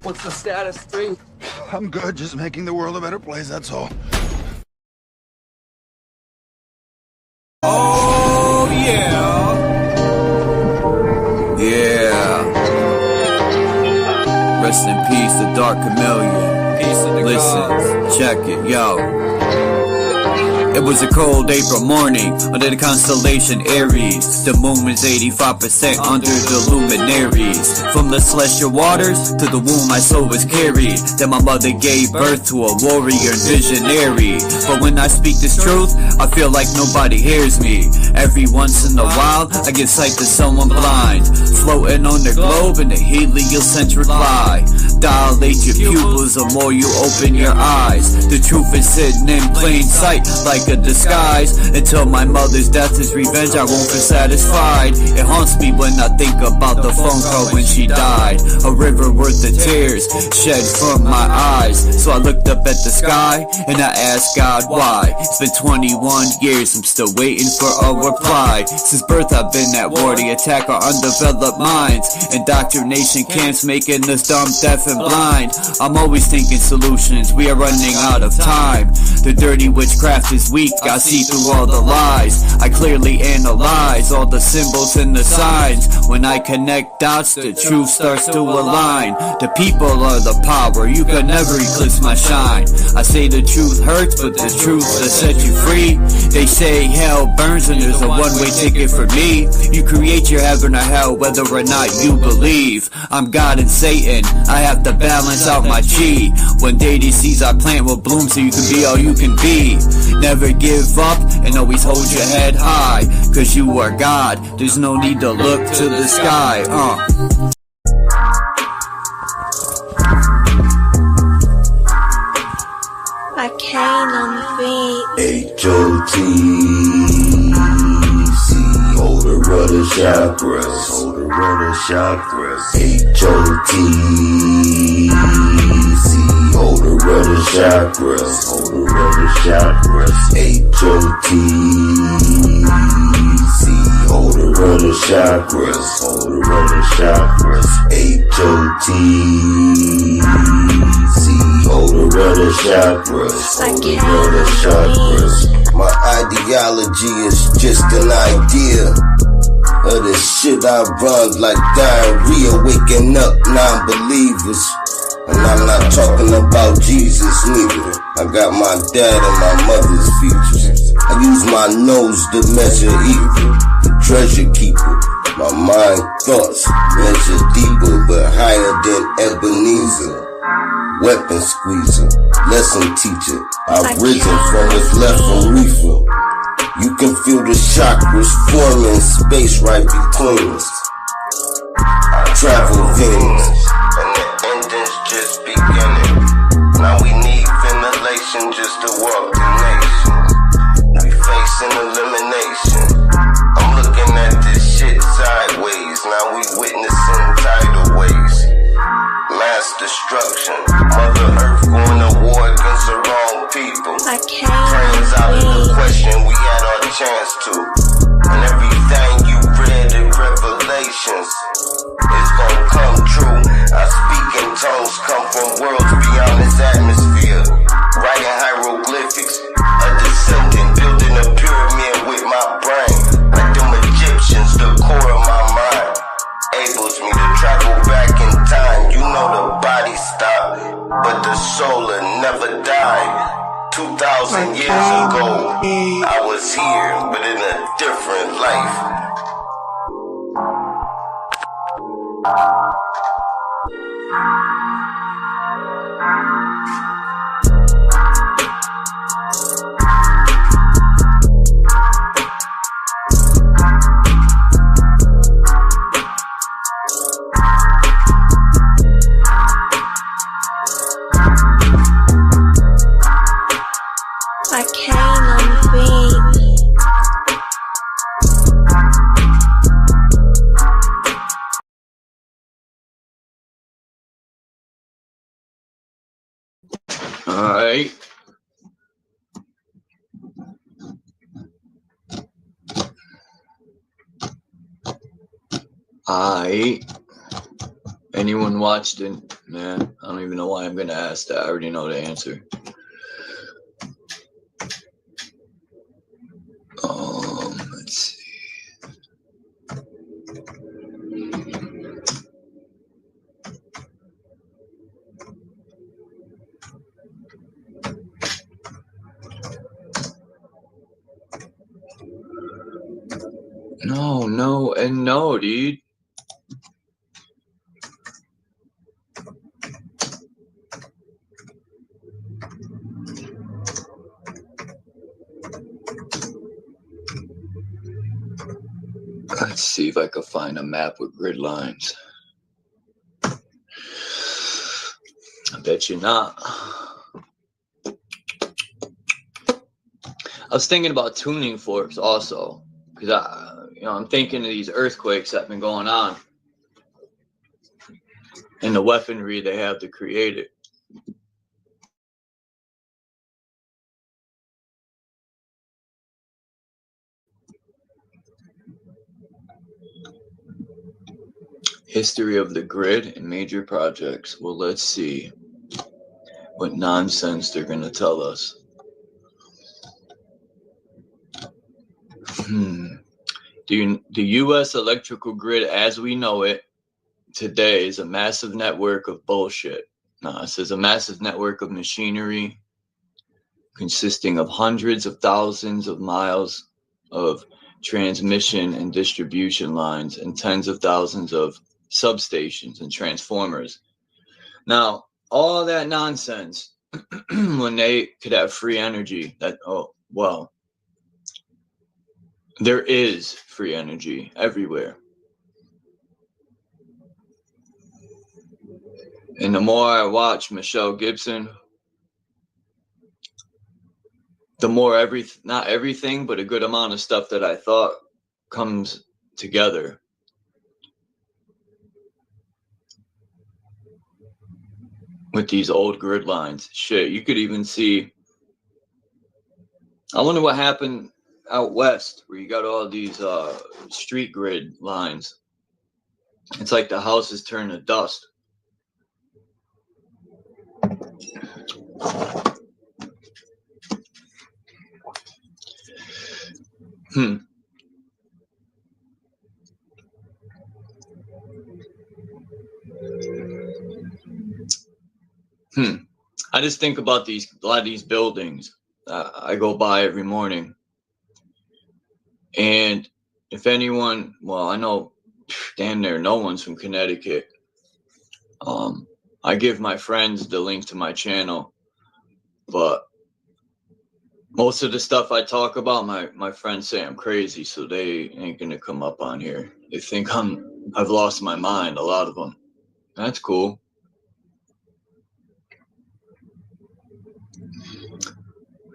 What's the status, 3? I'm good, just making the world a better place, that's all. Oh, yeah. Yeah. Rest in peace, the Dark Chameleon. Peace of the Listen, check it, yo. It was a cold April morning under the constellation Aries. The moon was 85% under the luminaries. From the celestial waters to the womb my soul was carried. Then my mother gave birth to a warrior and visionary. But when I speak this truth, I feel like nobody hears me. Every once in a while, I get sight to someone blind, floating on the globe in a heliocentric lie. Dilate your pupils the more you open your eyes. The truth is sitting in plain sight like a disguise. Until my mother's death is revenge, I won't feel satisfied. It haunts me when I think about the phone call when she died. A river worth of tears shed from my eyes. So I looked up at the sky and I asked God why. It's been 21 years, I'm still waiting for a reply. Since birth I've been at war to attack our undeveloped minds. Indoctrination camps making us dumb, deaf and blind. I'm always thinking solutions, we are running out of time. The dirty witchcraft is weak, I see through all the lies. I clearly analyze all the symbols and the signs. When I connect dots, the truth starts to align. The people are the power, you can never eclipse my shine. I say the truth hurts, but the truth will set you free. They say hell burns and there's a one-way ticket for me. You create your heaven or hell whether or not you believe. I'm God and Satan, I have to balance out my chi. One day these seeds I plant will bloom so you can be all you can be. Never give up and always hold your head high, cause you are God, there's no need to look to the sky. I came on the beat. H-O-T-C, hold the rudder chakras, hold the rudder chakras. H-O-T-C, hold the rudder chakras, hold the rudder chakras. H-O-T-C, hold the rudder chakras, hold the rudder chakras. H-O-T-C, hold the rudder chakras, hold the rudder chakras. My ideology is just an idea of the shit I run like diarrhea, waking up non-believers. And I'm not talking about Jesus neither. I got my dad and my mother's features. I use my nose to measure evil, the treasure keeper. My mind thoughts measure deeper but higher than Ebenezer. Weapon squeezer, lesson teacher. I've risen from what's left from reefer. You can feel the chakras forming space right between us. I travel Venus, and the ending's just beginning. Now we need ventilation just to walk the nation. We facing elimination. I'm looking at this shit sideways. Now we witnessing tidal waves. Mass destruction. Mother Earth going to war against the wrong people. Friends out of the question, we had our chance to. And everything you read in Revelations is gonna come true. I speak in tongues, come from worlds beyond this atmosphere. Writing hieroglyphics, a descendant, building a pyramid with my brain. Like them Egyptians, the core of my mind enables me to travel back in time. You know the body stopped, but the soul will never die. 2,000 years ago, I was here, but in a different life. I came on the beat. Alright. Anyone watched man. I don't even know why I'm gonna ask that. I already know the answer. Let's see. No, and no, dude. Let's see if I can find a map with grid lines. I bet you not. I was thinking about tuning forks also, because I'm thinking of these earthquakes that have been going on, and the weaponry they have to create it. History of the grid and major projects. Well, let's see what nonsense they're going to tell us. The U.S. electrical grid as we know it today is a massive network of bullshit. No, it says a massive network of machinery consisting of hundreds of thousands of miles of transmission and distribution lines and tens of thousands of substations and transformers. Now, all that nonsense, when they could have free energy, there is free energy everywhere. And the more I watch Michelle Gibson, the more not everything, but a good amount of stuff that I thought comes together. With these old grid lines. Shit, you could even see, I wonder what happened out west where you got all these street grid lines. It's like the houses turn to dust. I just think about a lot of these buildings I go by every morning. And if anyone, well, I know damn near no one's from Connecticut. I give my friends the link to my channel, but most of the stuff I talk about, my friends say I'm crazy, so they ain't gonna come up on here. They think I've lost my mind, a lot of them. That's cool.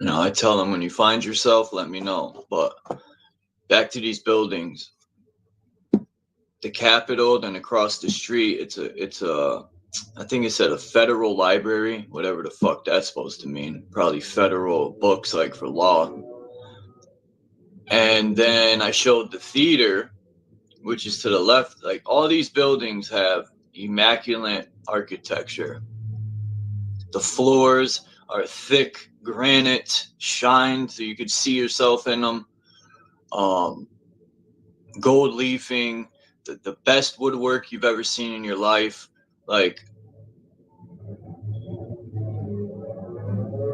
You know, I tell them, when you find yourself, let me know. But back to these buildings. The Capitol, then across the street, it's a I think it said a federal library, whatever the fuck that's supposed to mean. Probably federal books, like for law. And then I showed the theater, which is to the left. Like, all these buildings have immaculate architecture. The floors are thick granite, shined so you could see yourself in them. Gold leafing, the best woodwork you've ever seen in your life. Like,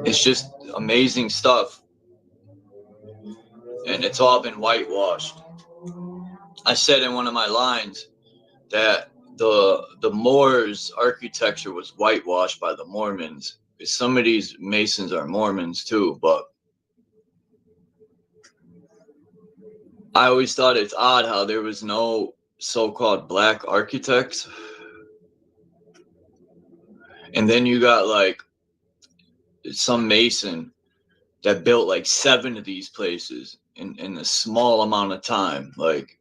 it's just amazing stuff. And it's all been whitewashed. I said in one of my lines that the Moors architecture was whitewashed by the Mormons. Some of these Masons are Mormons too, but I always thought it's odd how there was no so-called black architects. And then you got like some Mason that built like 7 of these places in a small amount of time. Like,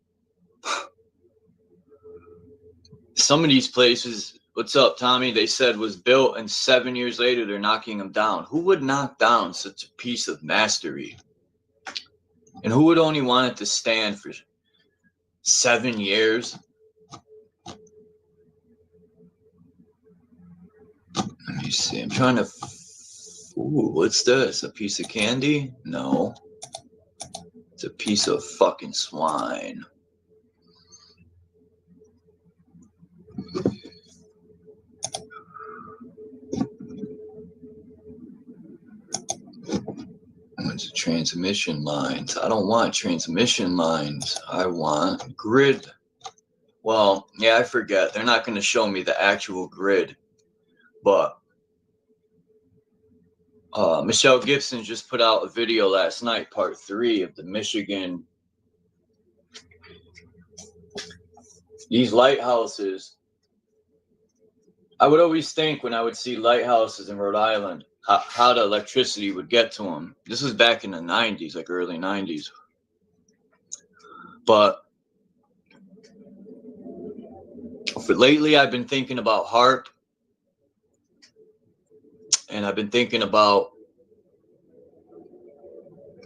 some of these places, what's up, Tommy? They said was built, and 7 years later they're knocking them down. Who would knock down such a piece of mastery? And who would only want it to stand for 7 years? me see. I'm trying to. Ooh, what's this? A piece of candy? No. It's a piece of fucking swine. It's transmission lines. I don't want transmission lines. I want grid. Well, yeah, I forget. They're not going to show me the actual grid. But Michelle Gibson just put out a video last night, part 3 of the Michigan. These lighthouses. I would always think when I would see lighthouses in Rhode Island, how the electricity would get to them. This was back in the 90s, like early 90s. But for lately, I've been thinking about HARP. And I've been thinking about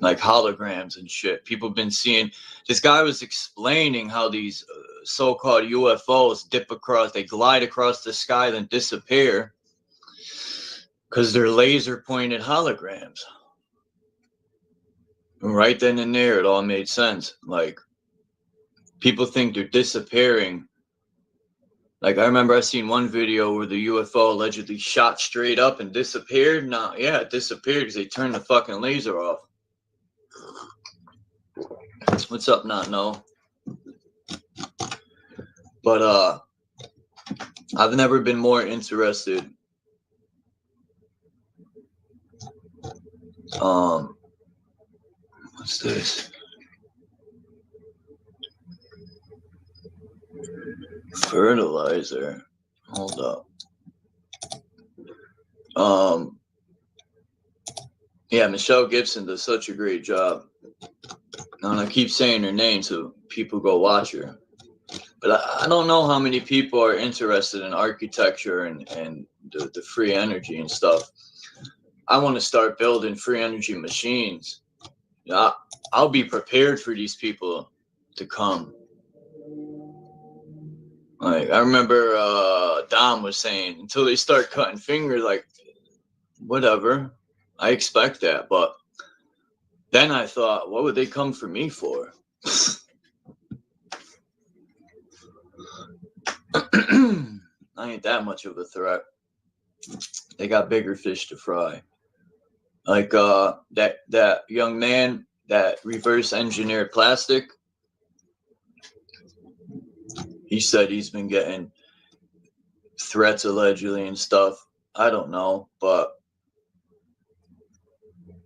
like holograms and shit. People have been seeing. This guy was explaining how these so-called UFOs dip across, they glide across the sky, then disappear because they're laser pointed holograms. And right then and there, it all made sense. Like, people think they're disappearing. Like, I remember I seen one video where the UFO allegedly shot straight up and disappeared. No, yeah, it disappeared because they turned the fucking laser off. What's up, Not No? But I've never been more interested. What's this? Fertilizer. Hold up. Yeah, Michelle Gibson does such a great job. And I keep saying her name so people go watch her. But I don't know how many people are interested in architecture and the free energy and stuff. I want to start building free energy machines. I'll be prepared for these people to come. Like, I remember Dom was saying, until they start cutting fingers, like, whatever. I expect that. But then I thought, what would they come for me for? I ain't that much of a threat. They got bigger fish to fry. Like that young man that reverse engineered plastic. He said he's been getting threats allegedly and stuff. I don't know, but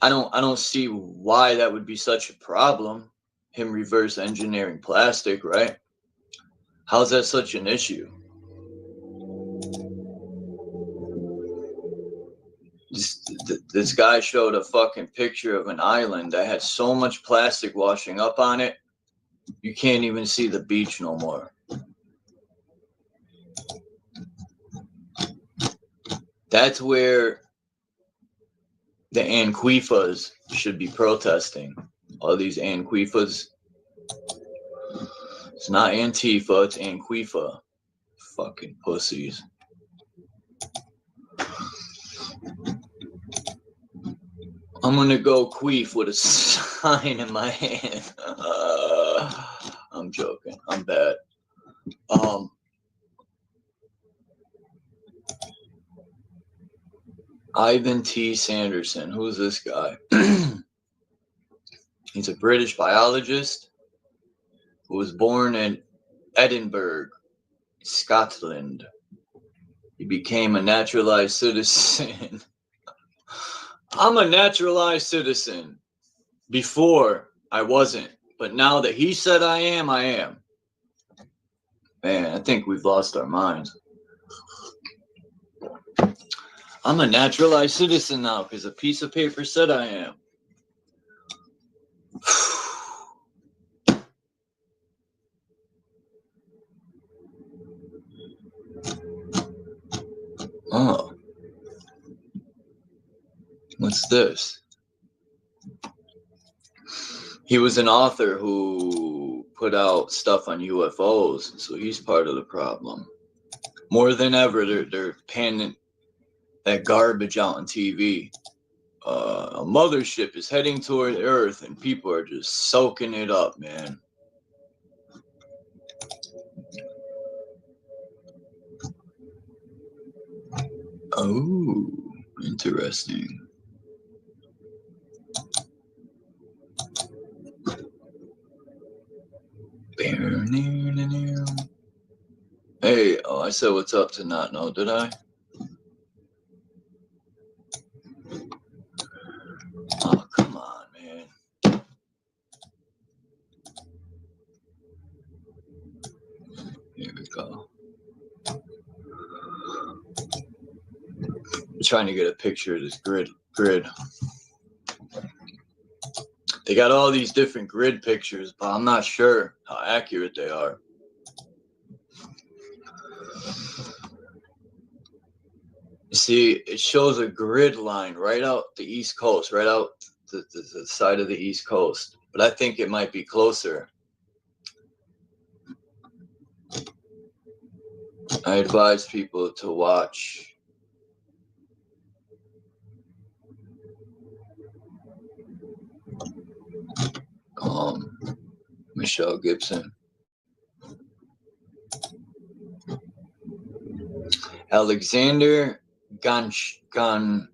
I don't see why that would be such a problem. Him reverse engineering plastic, right? How's that such an issue? This guy showed a fucking picture of an island that had so much plastic washing up on it, you can't even see the beach no more. That's where the Anquifas should be protesting. All these Anquifas. It's not Antifa, it's Anquifa. Fucking pussies. I'm gonna go queef with a sign in my hand. I'm joking. I'm bad. Ivan T. Sanderson. Who's this guy? He's a British biologist who was born in Edinburgh, Scotland. He became a naturalized citizen. I'm a naturalized citizen. Before, I wasn't. But now that he said I am, I am. Man, I think we've lost our minds. I'm a naturalized citizen now because a piece of paper said I am. Oh. What's this? He was an author who put out stuff on UFOs, so he's part of the problem. More than ever, they're panning. that garbage out on TV. A mothership is heading toward Earth, and people are just soaking it up, man. Oh, interesting. Hey, oh, I said what's up to not know, did I? Oh, come on, man. Here we go. I'm trying to get a picture of this grid. They got all these different grid pictures, but I'm not sure how accurate they are. See, it shows a grid line right out the East Coast, right out the side of the East Coast. But I think it might be closer. I advise people to watch Michelle Gibson. Alexander Goncharov.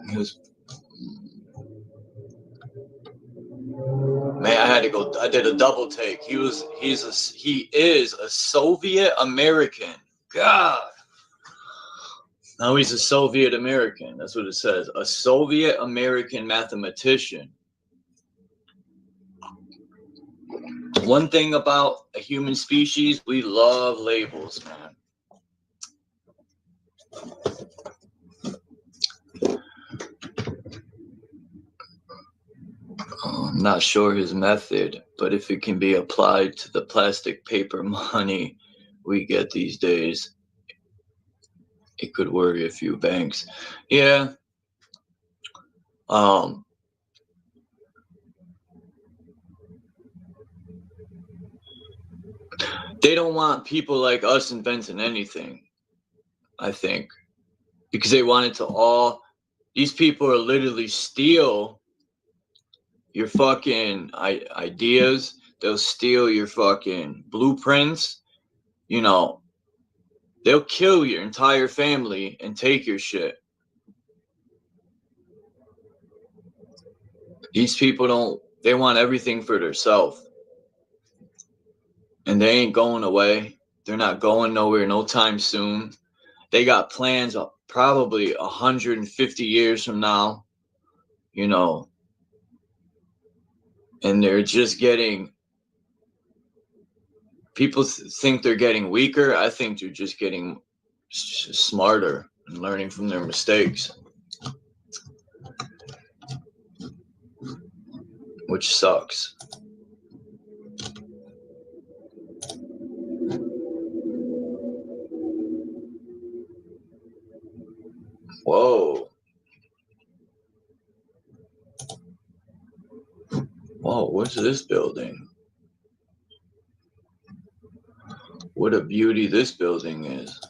He was, man, I had to go. I did a double take. He is a Soviet American. God. Now he's a Soviet American. That's what it says. A Soviet American mathematician. One thing about a human species, we love labels, man. I'm not sure his method, but if it can be applied to the plastic paper money we get these days, it could worry a few banks. Yeah. They don't want people like us inventing anything, I think, because they want it to all. These people are literally steal your fucking ideas. They'll steal your fucking blueprints. You know, they'll kill your entire family and take your shit. These people they want everything for themselves. And they ain't going away. They're not going nowhere no time soon. They got plans of probably 150 years from now, you know, and they're just getting, people think they're getting weaker. I think they're just getting smarter and learning from their mistakes, which sucks. Whoa. Whoa, what's this building? What a beauty this building is.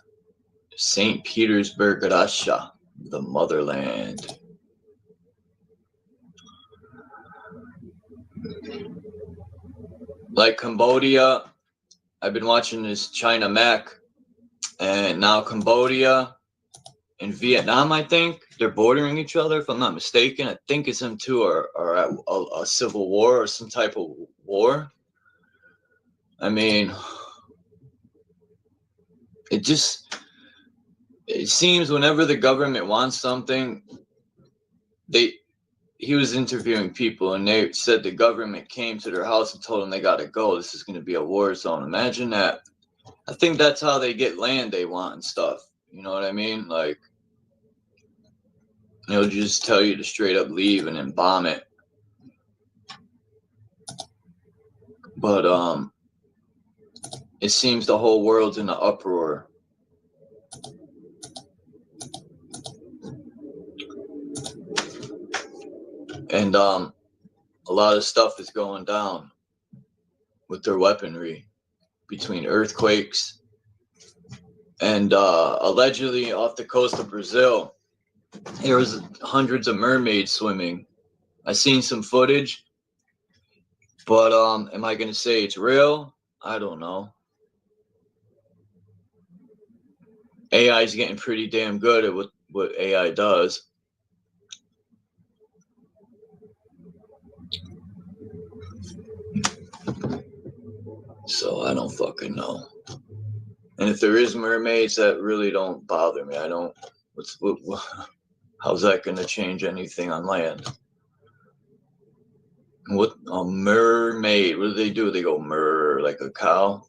St. Petersburg, Russia, the motherland. Like Cambodia, I've been watching this China Mac, and now Cambodia and Vietnam, I think, they're bordering each other, if I'm not mistaken. I think it's them two are at a civil war or some type of war. I mean, it seems whenever the government wants something, he was interviewing people and they said the government came to their house and told them they got to go. This is going to be a war zone. Imagine that. I think that's how they get land they want and stuff. You know what I mean? Like, they'll just tell you to straight up leave and then bomb it. But it seems the whole world's in an uproar. And a lot of stuff is going down with their weaponry between earthquakes and allegedly off the coast of Brazil, there was hundreds of mermaids swimming. I seen some footage, but am I gonna say it's real? I don't know. AI is getting pretty damn good at what AI does. So I don't fucking know. And if there is mermaids, that really don't bother me. I don't. How's that gonna change anything on land? What a mermaid? What do? They go mer like a cow.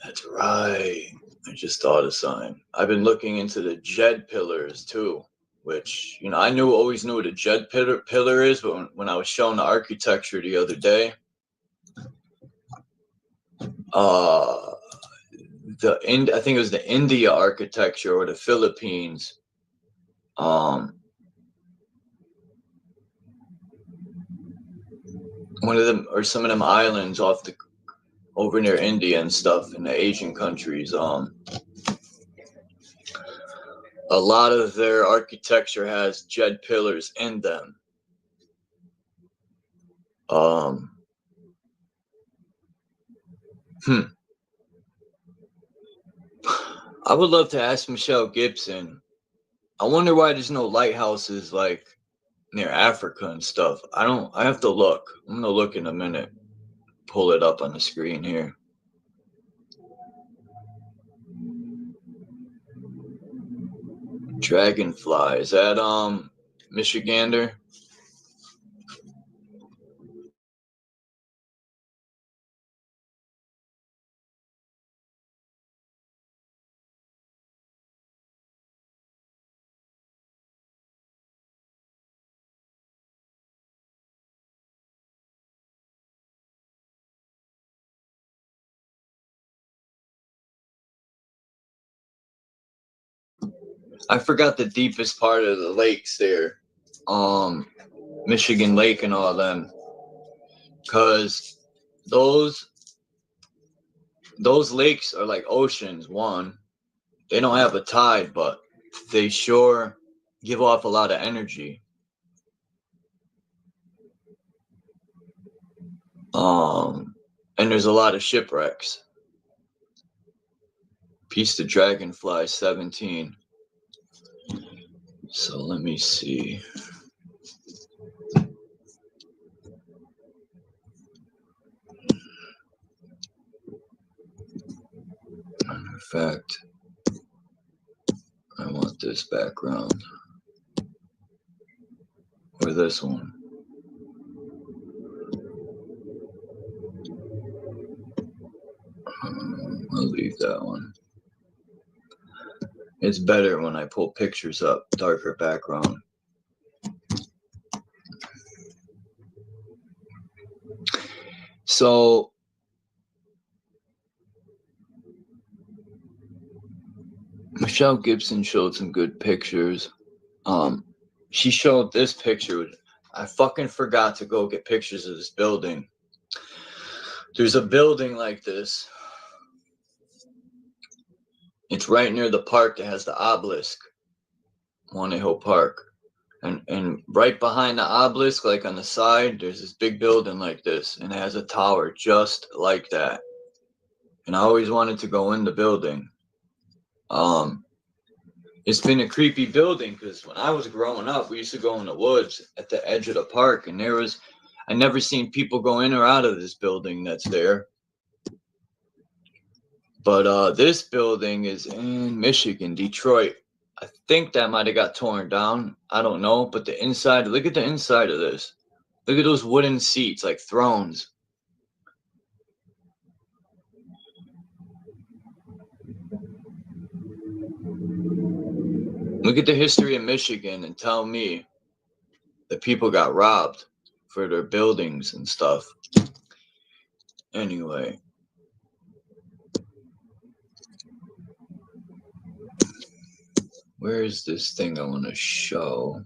That's right. I just thought of something. I've been looking into the Jed pillars too, which, you know, I always knew what a Jed pillar is, but when I was shown the architecture the other day, I think it was the India architecture or the Philippines. One of them or some of them islands over near India and stuff in the Asian countries. A lot of their architecture has Jed pillars in them. I would love to ask Michelle Gibson. I wonder why there's no lighthouses like near Africa and stuff. I have to look. I'm gonna look in a minute. Pull it up on the screen here. Dragonfly. Is that Michigander? I forgot the deepest part of the lakes there. Michigan Lake and all them. Cause those lakes are like oceans. One, they don't have a tide, but they sure give off a lot of energy. And there's a lot of shipwrecks. Piece to Dragonfly 17. So let me see. In fact, I want this background. Or this one. I'll leave that one. It's better when I pull pictures up, darker background. So Michelle Gibson showed some good pictures. She showed this picture. I fucking forgot to go get pictures of this building. There's a building like this. It's right near the park that has the obelisk, Monejo Park. And right behind the obelisk, like on the side, there's this big building like this, and it has a tower just like that. And I always wanted to go in the building. It's been a creepy building because when I was growing up, we used to go in the woods at the edge of the park, and I never seen people go in or out of this building that's there. But this building is in Michigan, Detroit. I think that might have got torn down. I don't know. But the inside, look at the inside of this. Look at those wooden seats, like thrones. Look at the history of Michigan and tell me that people got robbed for their buildings and stuff. Anyway. Where is this thing I want to show?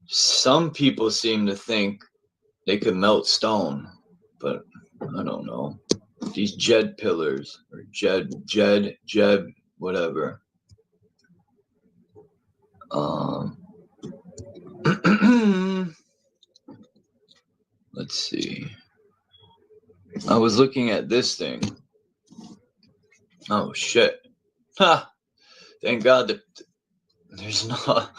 Some people seem to think they could melt stone, but I don't know. These Jed pillars, or Jed, whatever. Let's see. I was looking at this thing. Oh shit. Ha! Thank God that there's not.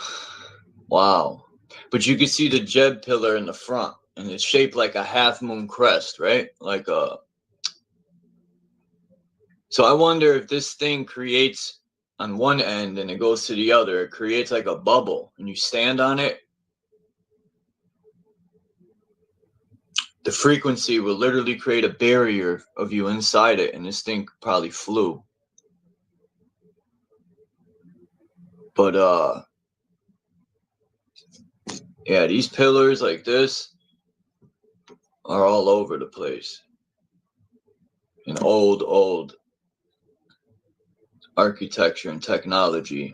Wow. But you can see the Jed pillar in the front, and it's shaped like a half moon crest, right? Like a. So I wonder if this thing creates on one end and it goes to the other, it creates like a bubble, and you stand on it. The frequency will literally create a barrier of you inside it, and this thing probably flew. But yeah, these pillars like this are all over the place. And old architecture and technology.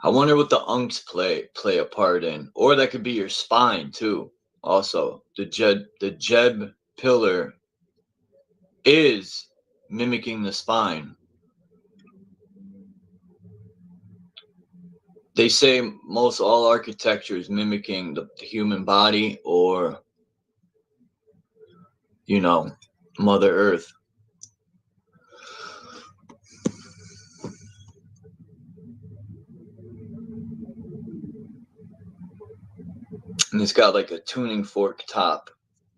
I wonder what the unks play a part in, or that could be your spine too. Also, the Jeb pillar is mimicking the spine. They say most all architecture is mimicking the human body, or you know, Mother Earth. And it's got like a tuning fork top,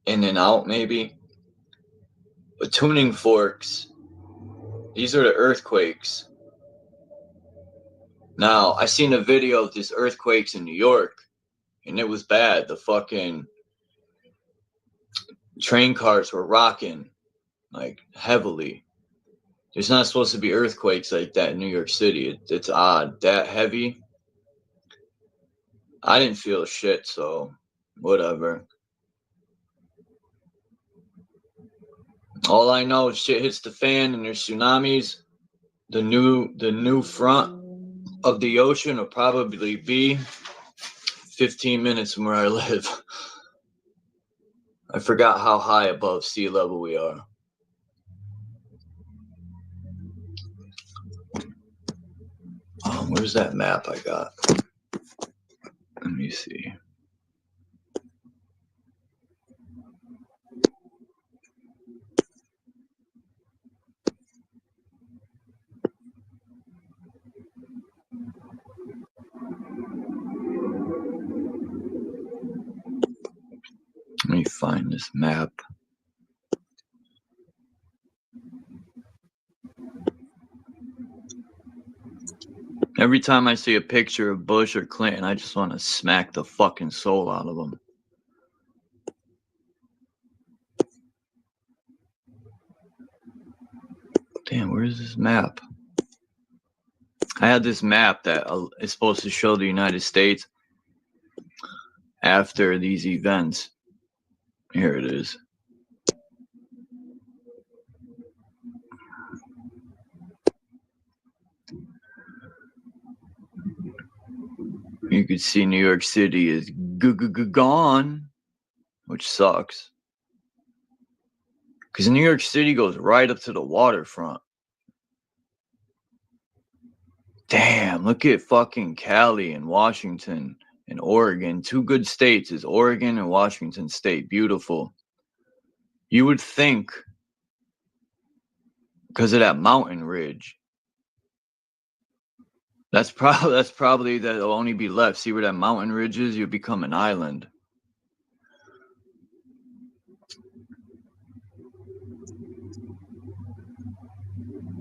in and out maybe. But tuning forks, these are the earthquakes. Now, I seen a video of these earthquakes in New York, and it was bad. The fucking train cars were rocking, like, heavily. There's not supposed to be earthquakes like that in New York City. It's odd. That heavy. I didn't feel shit, so whatever. All I know is shit hits the fan and there's tsunamis. The new front of the ocean will probably be 15 minutes from where I live. I forgot how high above sea level we are. Where's that map I got? Let me see. Let me find this map. Every time I see a picture of Bush or Clinton, I just want to smack the fucking soul out of them. Damn, where's this map? I had this map that is supposed to show the United States after these events. Here it is. You could see New York City is gone, which sucks. Because New York City goes right up to the waterfront. Damn, look at fucking Cali and Washington and Oregon. Two good states is Oregon and Washington State. Beautiful. You would think because of that mountain ridge. That's probably that'll only be left. See where that mountain ridge is? You'll become an island.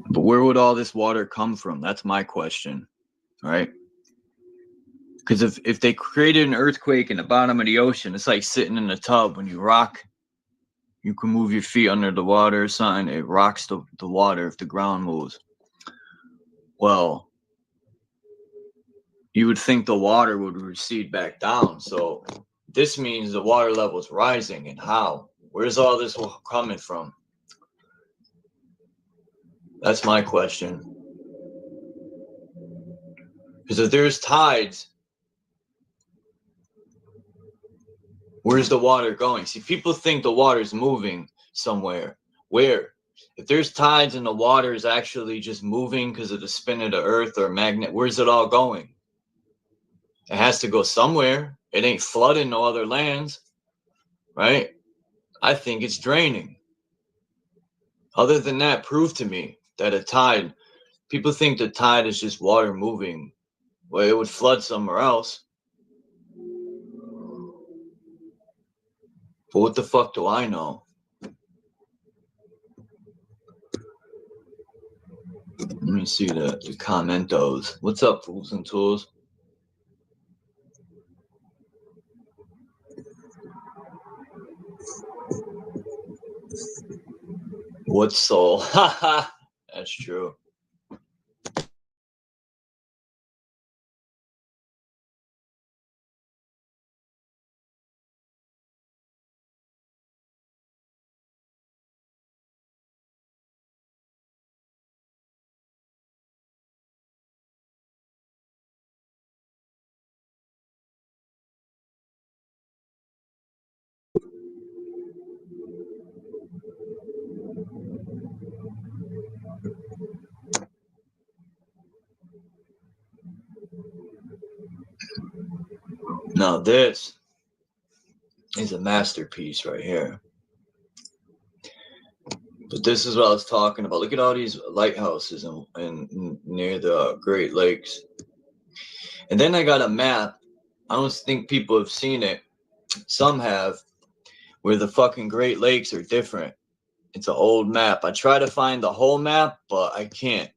But where would all this water come from? That's my question, right? Because if they created an earthquake in the bottom of the ocean, it's like sitting in a tub. When you rock, you can move your feet under the water or something. It rocks the water if the ground moves. Well, you would think the water would recede back down. So this means the water level is rising. And how? Where's all this coming from? That's my question. Because if there's tides, where's the water going? See, people think the water's moving somewhere. Where? If there's tides and the water is actually just moving because of the spin of the earth or magnet, where's it all going? It has to go somewhere. It ain't flooding no other lands, right? I think it's draining. Other than that, prove to me that a tide, people think the tide is just water moving. Well, it would flood somewhere else. But what the fuck do I know? Let me see the commentos. What's up, fools and tools? What soul? Haha, that's true. Now this is a masterpiece right here. But this is what I was talking about. Look at all these lighthouses in near the Great Lakes. And then I got a map. I don't think people have seen it. Some have, where the fucking Great Lakes are different. It's an old map. I try to find the whole map, but I can't.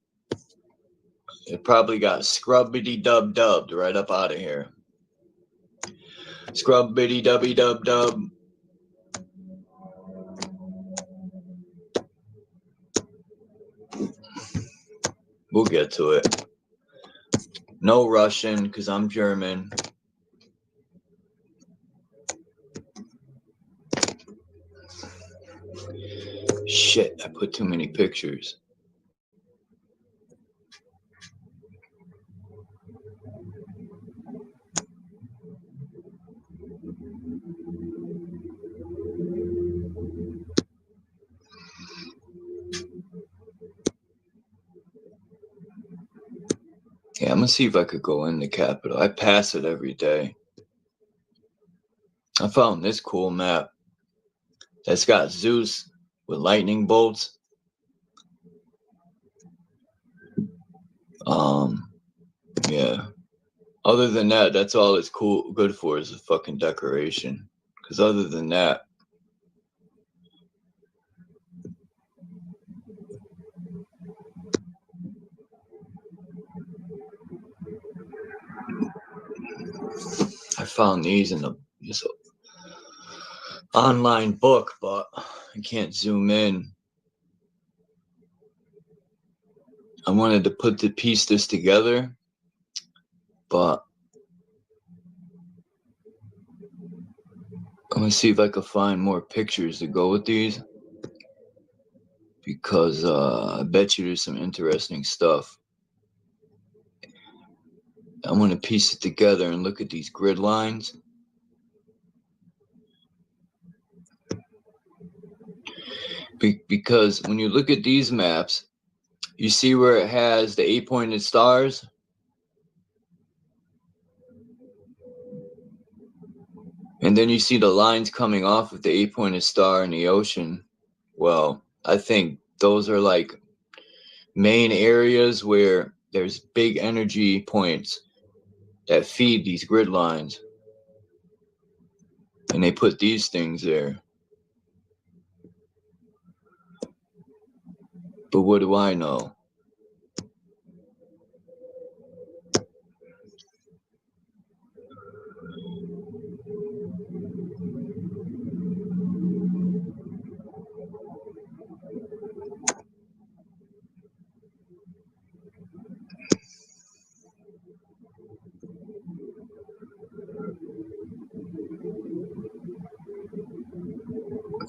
It probably got scrubbity-dub-dubbed right up out of here. Scrubbity-dubby-dub-dub. We'll get to it. No Russian, because I'm German. Shit, I put too many pictures. Yeah, I'm gonna see if I could go in the capital. I pass it every day. I found this cool map that's got Zeus with lightning bolts. Yeah. Other than that, that's all it's good for is a fucking decoration. Because other than that, I found these in this online book, but I can't zoom in. I wanted to piece this together, but I'm gonna see if I can find more pictures to go with these, because I bet you there's some interesting stuff. I want to piece it together and look at these grid lines. Because when you look at these maps, you see where it has the 8-pointed stars. And then you see the lines coming off of the 8-pointed star in the ocean. Well, I think those are like main areas where there's big energy points that feed these grid lines. And they put these things there. But what do I know?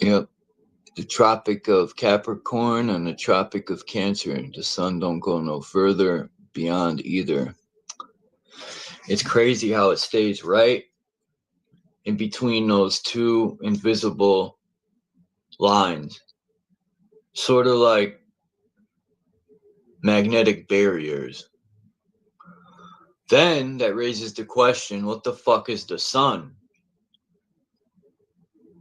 Yep. the Tropic of Capricorn and the Tropic of Cancer. The sun don't go no further beyond either. It's crazy how it stays right in between those two invisible lines. Sort of like magnetic barriers. Then that raises the question, what the fuck is the sun?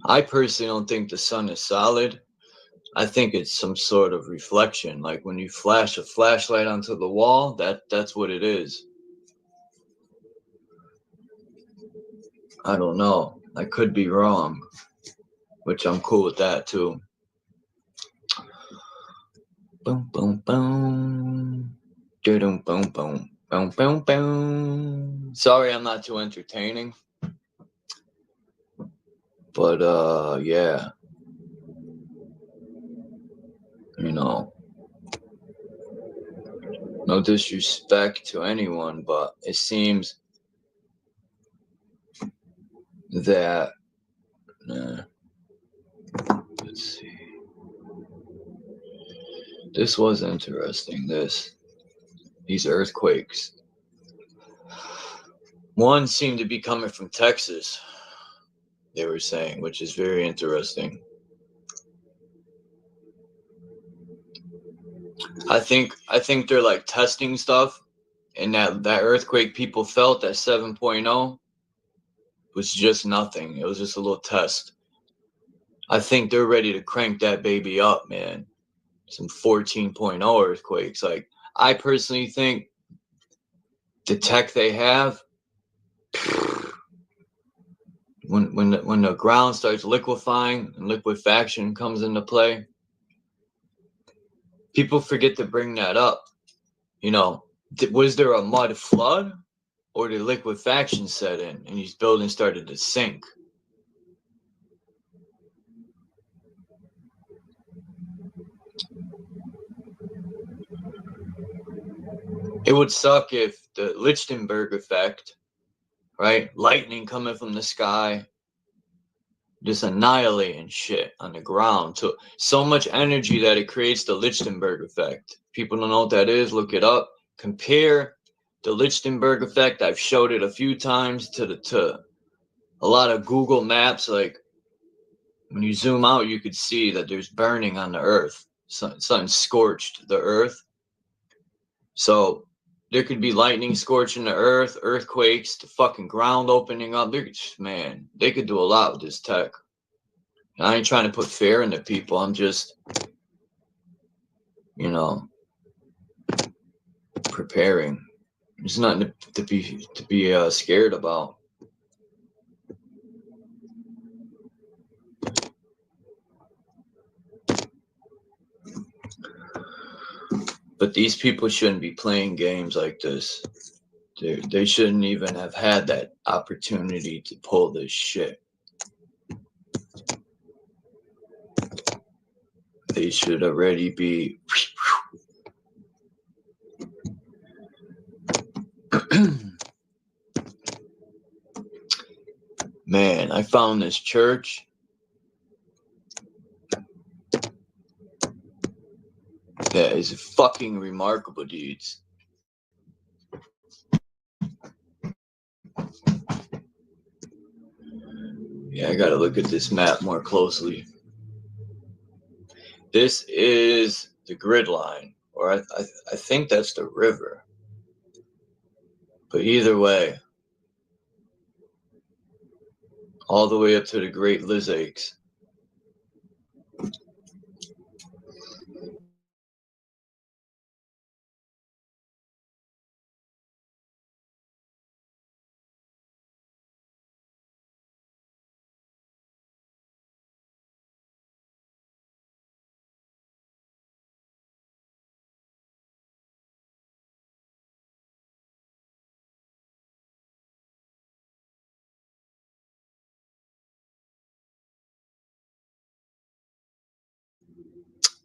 I personally don't think the sun is solid. I think it's some sort of reflection. Like when you flash a flashlight onto the wall, that's what it is. I don't know. I could be wrong, which I'm cool with that too. Boom, boom, boom. Boom, boom, boom. Boom, boom, boom. Sorry, I'm not too entertaining. But, yeah. You know, no disrespect to anyone, but it seems that, let's see. This was interesting, these earthquakes. One seemed to be coming from Texas, they were saying, which is very interesting. I think they're like testing stuff, and that earthquake people felt at 7.0 was just nothing. It was just a little test. I think they're ready to crank that baby up, man. Some 14.0 earthquakes. Like, I personally think the tech they have, when the ground starts liquefying and liquefaction comes into play, people forget to bring that up. You know, was there a mud flood, or did liquefaction set in and these buildings started to sink? It would suck if the Lichtenberg effect, right? Lightning coming from the sky, just annihilating shit on the ground. So much energy that it creates the Lichtenberg effect. People don't know what that is. Look it up. Compare the Lichtenberg effect. I've showed it a few times to a lot of Google Maps. Like when you zoom out, you could see that there's burning on the earth. Something scorched the earth. So there could be lightning scorching the earth, earthquakes, the fucking ground opening up. Man, they could do a lot with this tech. And I ain't trying to put fear into people. I'm just, you know, preparing. There's nothing to be scared about. But these people shouldn't be playing games like this. They shouldn't even have had that opportunity to pull this shit. They should already be. Man, I found this church. That is fucking remarkable, dudes. Yeah, I gotta look at this map more closely. This is the grid line, or I think that's the river. But either way, all the way up to the Great Lizakes.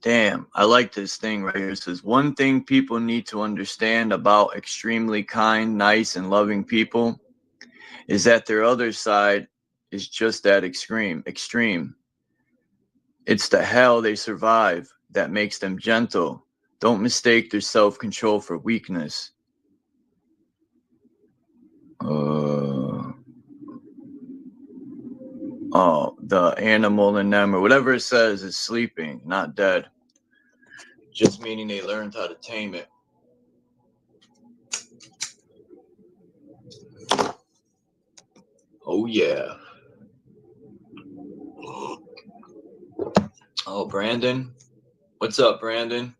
Damn, I like this thing right here. It says, one thing people need to understand about extremely kind, nice, and loving people is that their other side is just that extreme. It's the hell they survive that makes them gentle. Don't mistake their self-control for weakness. Oh, the animal in them, or whatever it says, is sleeping, not dead. Just meaning they learned how to tame it. Oh, yeah. Oh, Brandon. What's up, Brandon?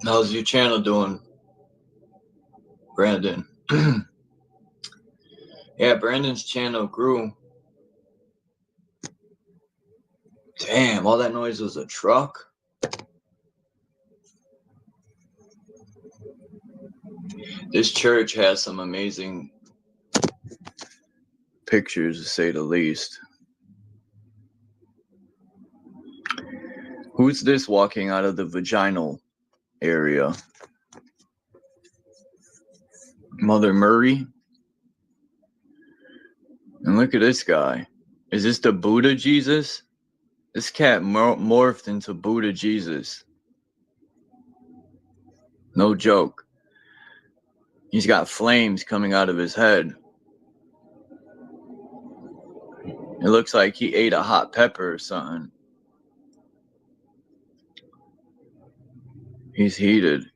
How's your channel doing, Brandon? Yeah, Brandon's channel grew. Damn, all that noise was a truck? This church has some amazing pictures, to say the least. Who's this walking out of the vaginal area? Mother Murray? And look at this guy. Is this the Buddha Jesus? This cat morphed into Buddha Jesus. No joke. He's got flames coming out of his head. It looks like he ate a hot pepper or something. He's heated.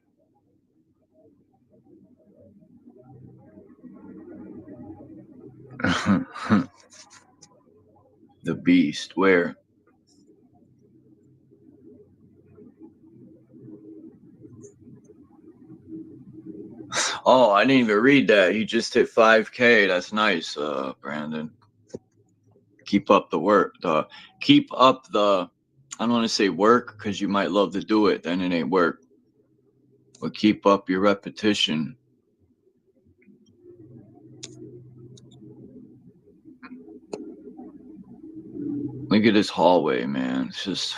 The beast, where? Oh, I didn't even read that. He just hit 5K. That's nice, Brandon. Keep up the work. Keep up the, I don't want to say work because you might love to do it, then it ain't work. But keep up your repetition. Look at this hallway, man. It's just...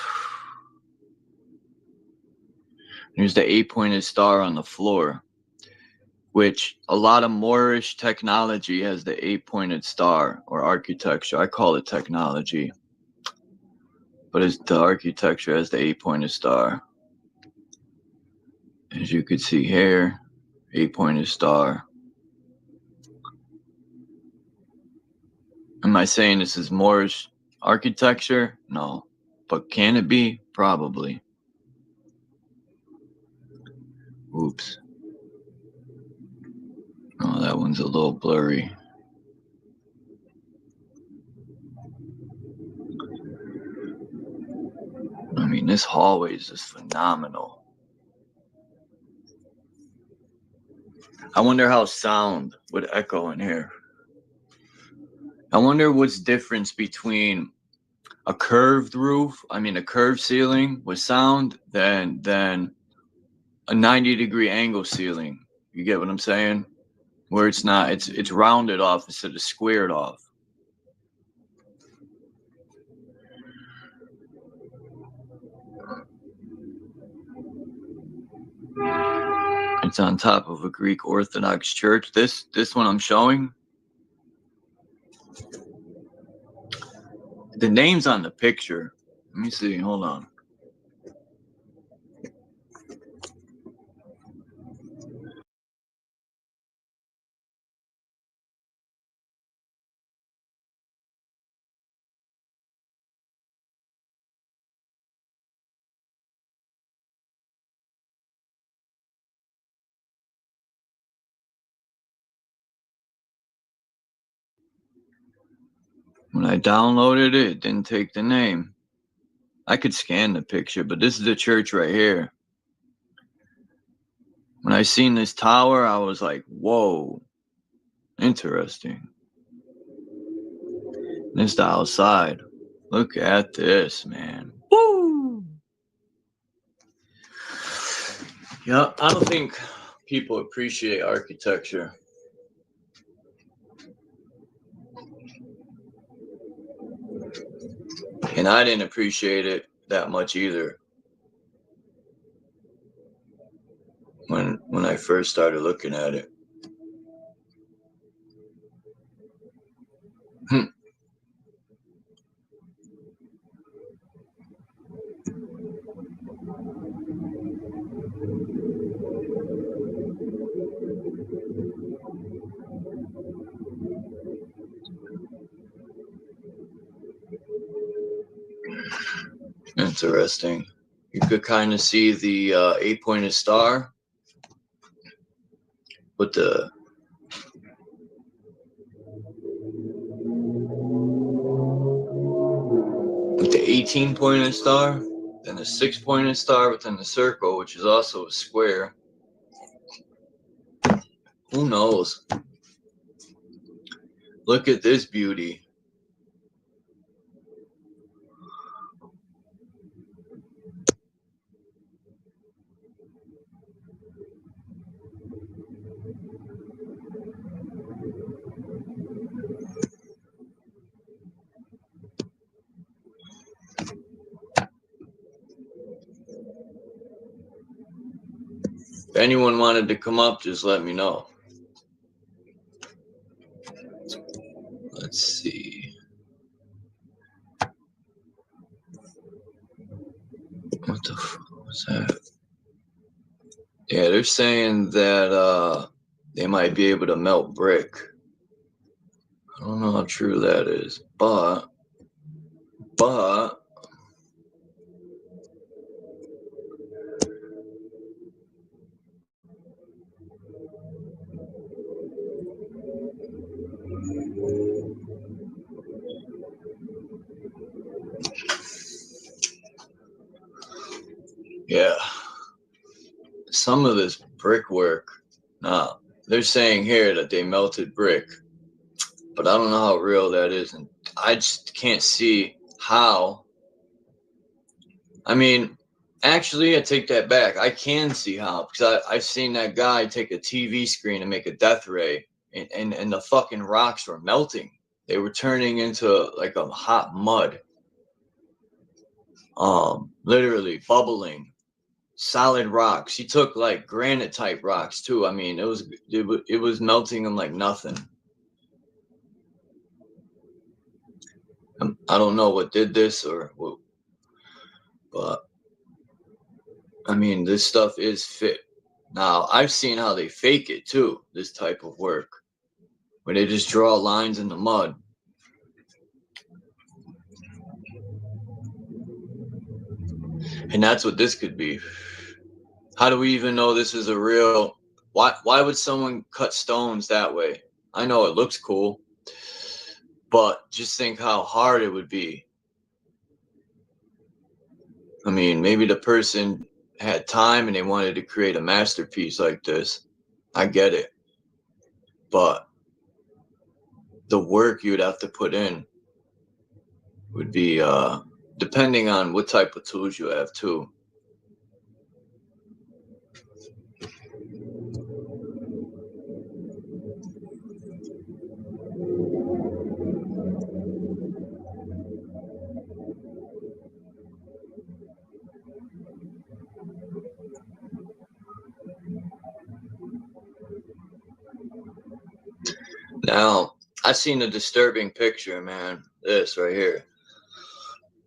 There's the 8-pointed star on the floor, which a lot of Moorish technology has the 8-pointed star, or architecture. I call it technology, but it's the architecture has the 8-pointed star. As you can see here, 8-pointed star. Am I saying this is Moorish architecture? No. But can it be? Probably. Oops. Oh, that one's a little blurry. I mean, this hallway is just phenomenal. I wonder how sound would echo in here. I wonder what's the difference between a curved roof, a curved ceiling with sound than a 90-degree angle ceiling. You get what I'm saying? Where it's not, it's rounded off instead of squared off. It's on top of a Greek Orthodox church. This one I'm showing, the name's on the picture. Let me see, hold on. When I downloaded it, it didn't take the name. I could scan the picture, but this is the church right here. When I seen this tower, I was like, whoa, interesting. This is the outside. Look at this, man. Woo! Yeah, I don't think people appreciate architecture. And I didn't appreciate it that much either when I first started looking at it. Interesting. You could kind of see the 8-pointed star with the with the 18-pointed star, then the 6-pointed star within the circle, which is also a square. Who knows? Look at this beauty. If anyone wanted to come up, just let me know. Let's see. What the fuck was that? Yeah, they're saying that they might be able to melt brick. I don't know how true that is, but yeah, some of this brickwork. Now, they're saying here that they melted brick, but I don't know how real that is, and I just can't see how. I mean, actually, I take that back. I can see how, because I've seen that guy take a TV screen and make a death ray, and the fucking rocks were melting. They were turning into like a hot mud. Literally bubbling. Solid rocks. He took like granite type rocks too. I mean, it was melting them like nothing. I don't know what did this or what, but I mean, this stuff is fit. Now, I've seen how they fake it too, this type of work, where they just draw lines in the mud. And that's what this could be. How do we even know this is a real? Why would someone cut stones that way? I know it looks cool, but just think how hard it would be. I mean, maybe the person had time and they wanted to create a masterpiece like this. I get it. But the work you'd have to put in would be, depending on what type of tools you have too. Now, I've seen a disturbing picture, man. This right here.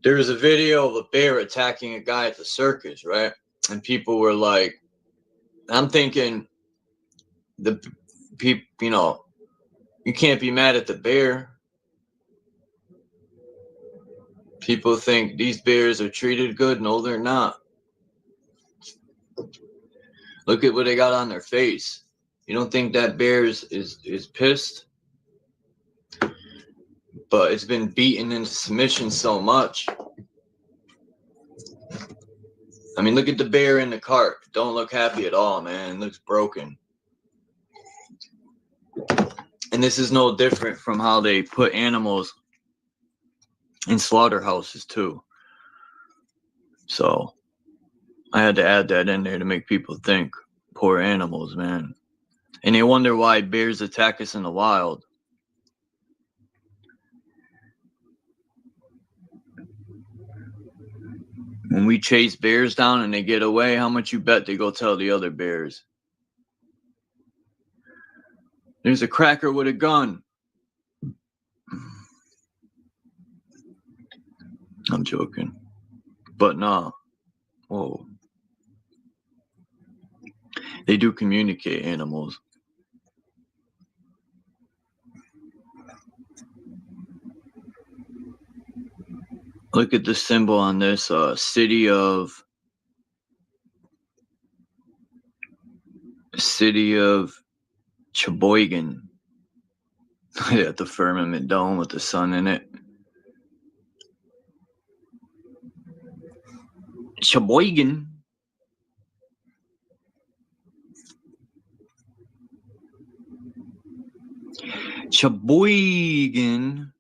There was a video of a bear attacking a guy at the circus, right? And people were like, I'm thinking, the people, you know, you can't be mad at the bear. People think these bears are treated good. No, they're not. Look at what they got on their face. You don't think that bear is pissed? But it's been beaten into submission so much. I mean, look at the bear in the cart. Don't look happy at all, man. It looks broken. And this is no different from how they put animals in slaughterhouses too. So I had to add that in there to make people think. Poor animals, man. And they wonder why bears attack us in the wild. When we chase bears down and they get away, how much you bet they go tell the other bears? There's a cracker with a gun. joking. But nah. Whoa. They do communicate, animals. Look at the symbol on this city of Sheboygan. Yeah, the firmament dome with the sun in it. Sheboygan. Sheboygan.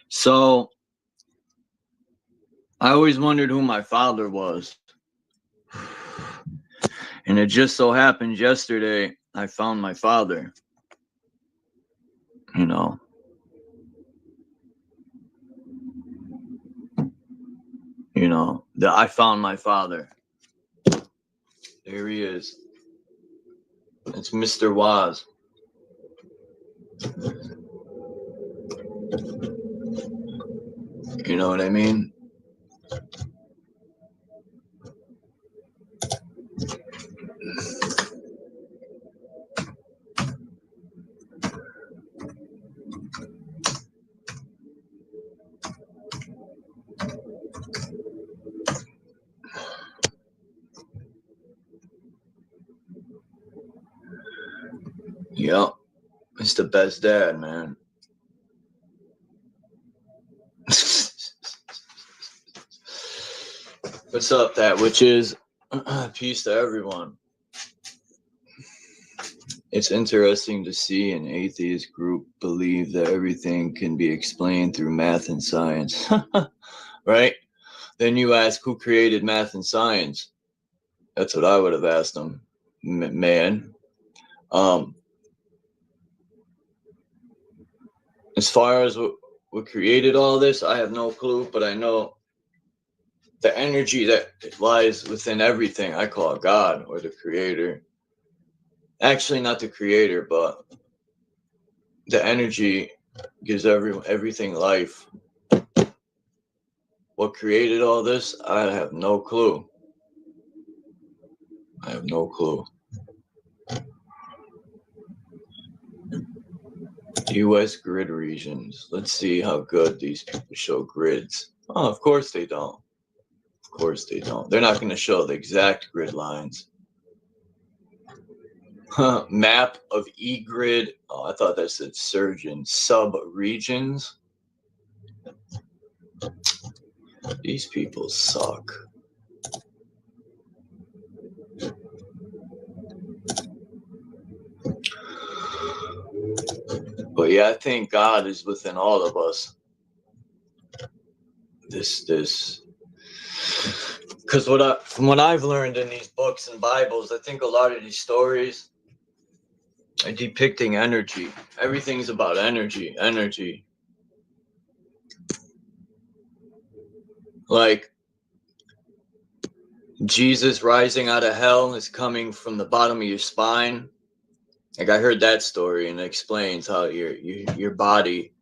So, I always wondered who my father was. And it just so happened yesterday, I found my father. You know. You know, I found my father. There he is. It's Mr. Waz. You know what I mean? Yep. It's the best dad, man. What's up, that which is peace to everyone. It's interesting to see an atheist group believe that everything can be explained through math and science. Right? Then you ask, who created math and science? That's what I would have asked them, man. As far as what created all this, I have no clue, but I know the energy that lies within everything, I call it God or the creator. Actually, not the creator, but the energy gives everything life. What created all this, I have no clue. I have no clue. U.S. grid regions. Let's see how good these people show grids. Oh, of course they don't. Of course they don't. They're not going to show the exact grid lines. Map of E-grid. Oh, I thought that said surgeon. Sub-regions. These people suck. But yeah, I think God is within all of us. Because from what I've learned in these books and Bibles, I think a lot of these stories are depicting energy. Everything's about energy. Like Jesus rising out of hell is coming from the bottom of your spine. Like I heard that story, and it explains how your body,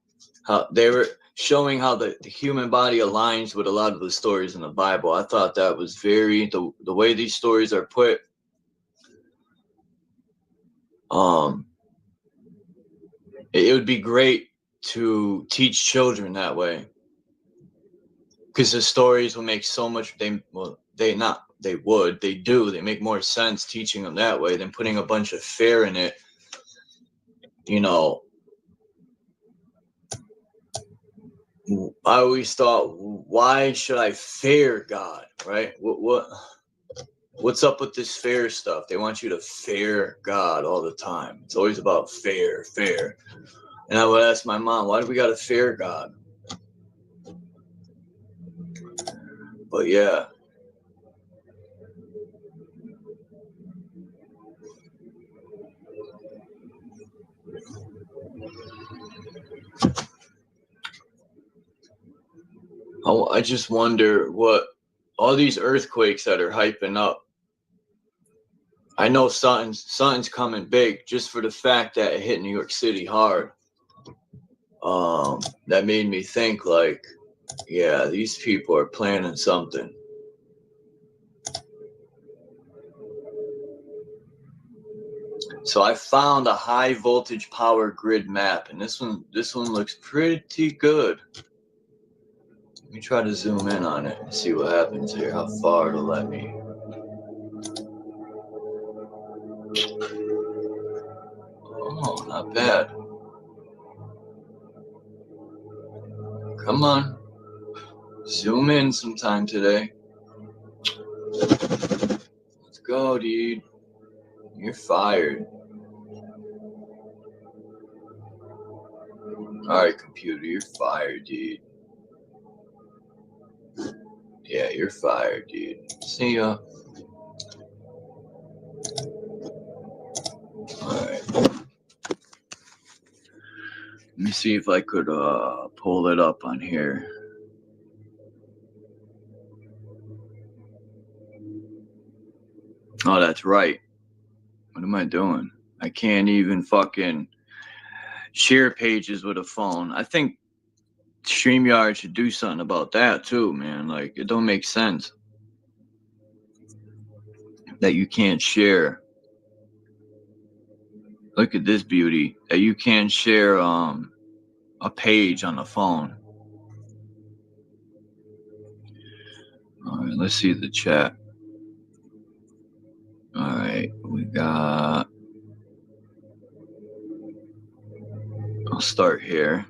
how they were showing how the human body aligns with a lot of the stories in the Bible. I thought that was very the way these stories are put. It would be great to teach children that way, because the stories will make so much. They make more sense teaching them that way than putting a bunch of fear in it. You know, I always thought, why should I fear God, right? What's up with this fear stuff? They want you to fear God all the time. It's always about fear. And I would ask my mom, why do we got to fear God? But yeah, Oh, I just wonder what all these earthquakes that are hyping up. I know something's coming big just for the fact that it hit New York City hard. That made me think like, yeah, these people are planning something. So I found a high voltage power grid map, and this one looks pretty good. Let me try to zoom in on it and see what happens here, how far it'll let me. Oh, not bad. Come on. Zoom in sometime today. Let's go, dude. You're fired. Alright, computer, you're fired, dude. Yeah, you're fired, dude. See ya. Alright. Let me see if I could pull it up on here. Oh, that's right. What am I doing? I can't even fucking share pages with a phone. I think StreamYard should do something about that too, man. Like, it don't make sense that you can't share. Look at this beauty. That you can't share a page on the phone. All right, let's see the chat. All right, we got. I'll start here.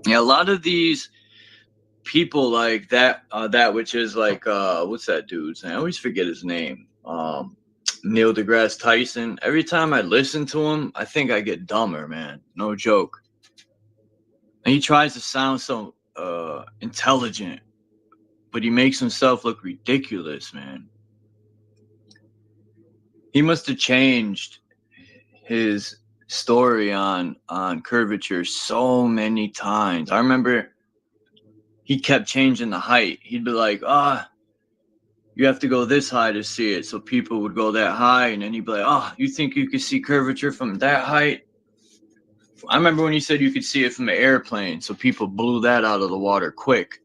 Yeah, a lot of these people like that, that which is like, what's that dude's name? I always forget his name. Neil deGrasse Tyson. Every time I listen to him, I think I get dumber, man. No joke. And he tries to sound so intelligent, but he makes himself look ridiculous, man. He must have changed his story on curvature so many times. I remember he kept changing the height. He'd be like, you have to go this high to see it. So people would go that high, and then he'd be like, you think you could see curvature from that height? I remember when he said you could see it from an airplane, so people blew that out of the water quick.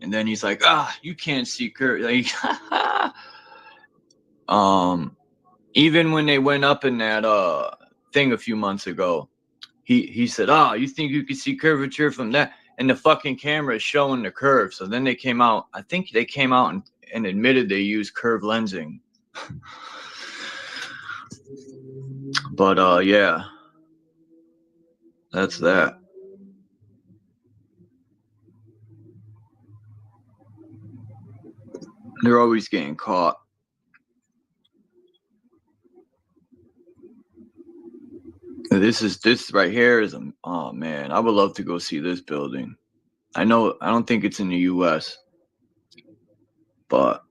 And then he's like, you can't see curvature. Like, even when they went up in that thing a few months ago, he said, you think you could see curvature from that? And the fucking camera is showing the curve. So then they came out, I think they came out and admitted they used curve lensing. But yeah, that's that. They're always getting caught. This right here is oh man, I would love to go see this building. I don't think it's in the US, but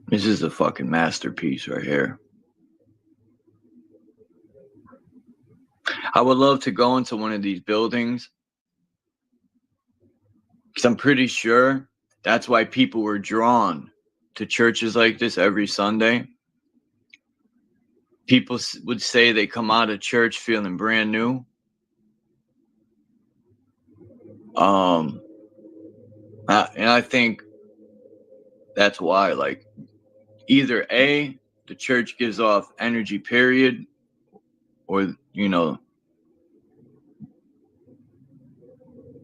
this is a fucking masterpiece right here. I would love to go into one of these buildings, because I'm pretty sure that's why people were drawn to churches like this every Sunday. People would say they come out of church feeling brand new. And I think that's why, like, either A, the church gives off energy, period, or, I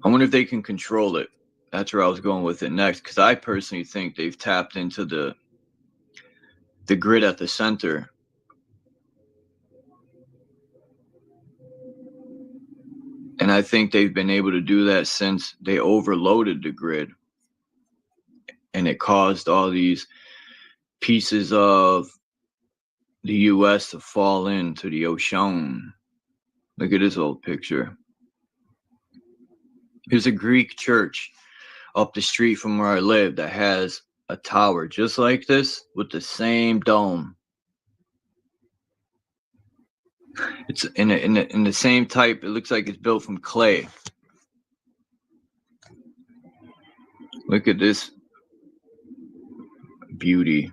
wonder if they can control it. That's where I was going with it next, because I personally think they've tapped into the grid at the center. And I think they've been able to do that since they overloaded the grid. And it caused all these pieces of the US to fall into the ocean. Look at this old picture. There's a Greek church up the street from where I live that has a tower just like this with the same dome. It's in the same type. It looks like it's built from clay. Look at this beauty.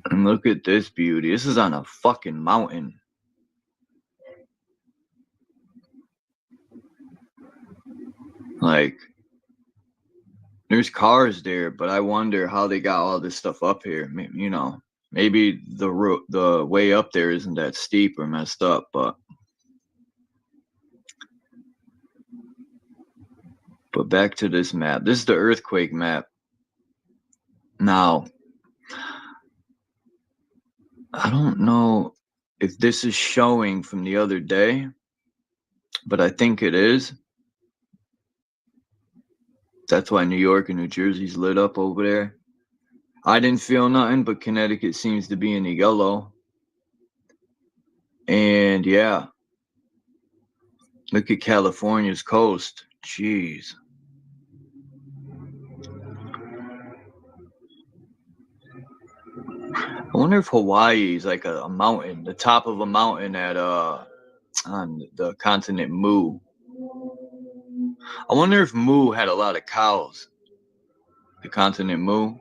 And look at this beauty. This is on a fucking mountain. Like, there's cars there, but I wonder how they got all this stuff up here. You know, maybe the way up there isn't that steep or messed up, but back to this map. This is the earthquake map. Now, I don't know if this is showing from the other day, but I think it is. That's why New York and New Jersey's lit up over there. I didn't feel nothing, but Connecticut seems to be in the yellow. And yeah, look at California's coast. Jeez. I wonder if Hawaii is like a mountain, the top of a mountain at on the continent Mu. I wonder if Mu had a lot of cows. The continent Mu.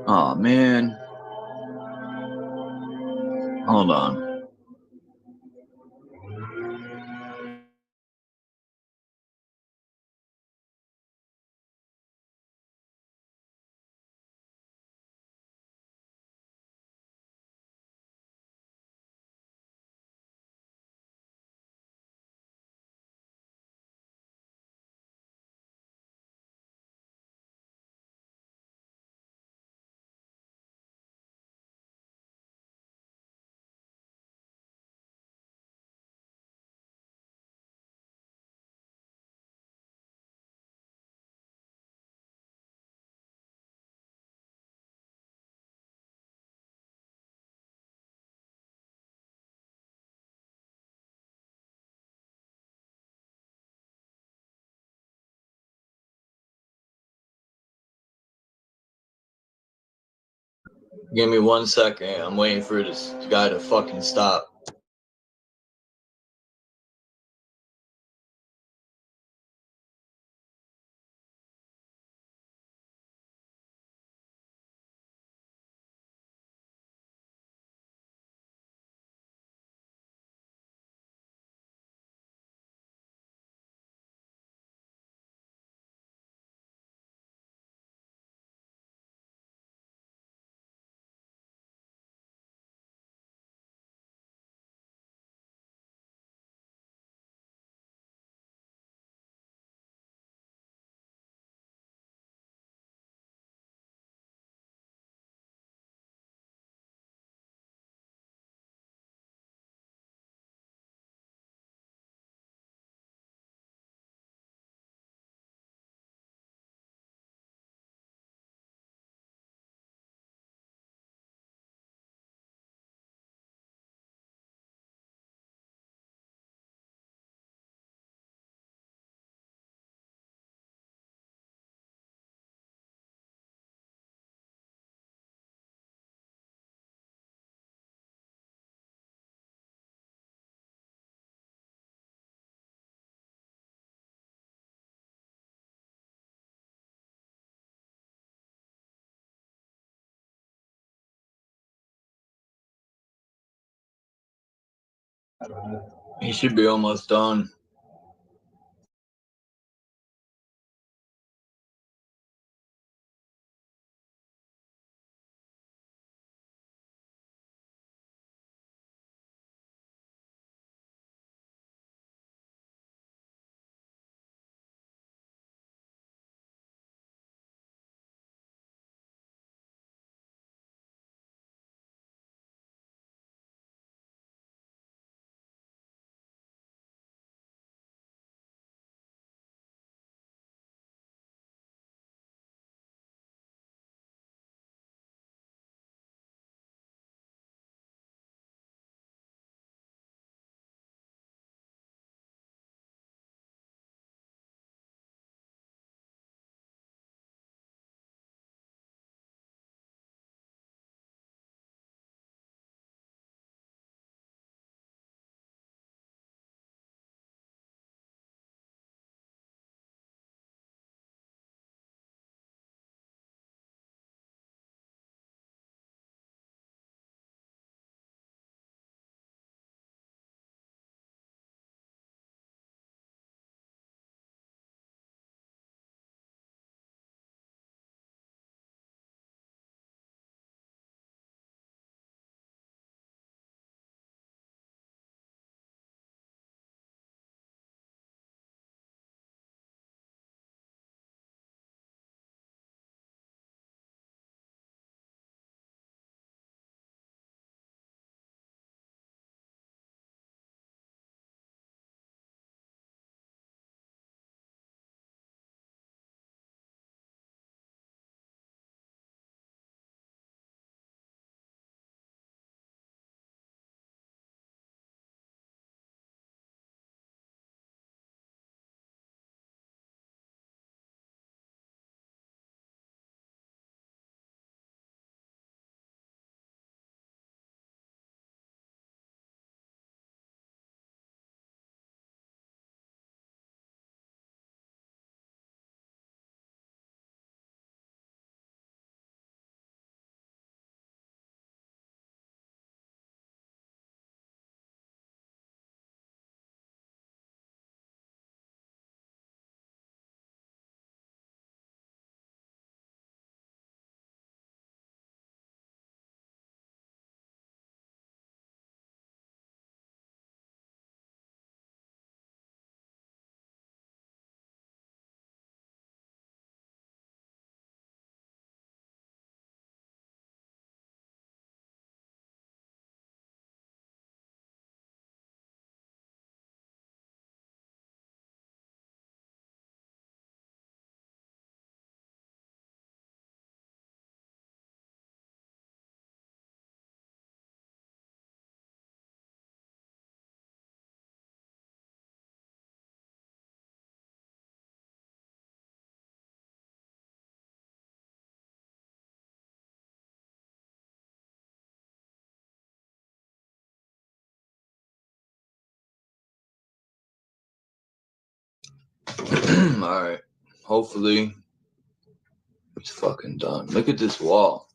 Oh man. Hold on. Give me 1 second. I'm waiting for this guy to fucking stop. He should be almost done. Alright. Hopefully it's fucking done. Look at this wall.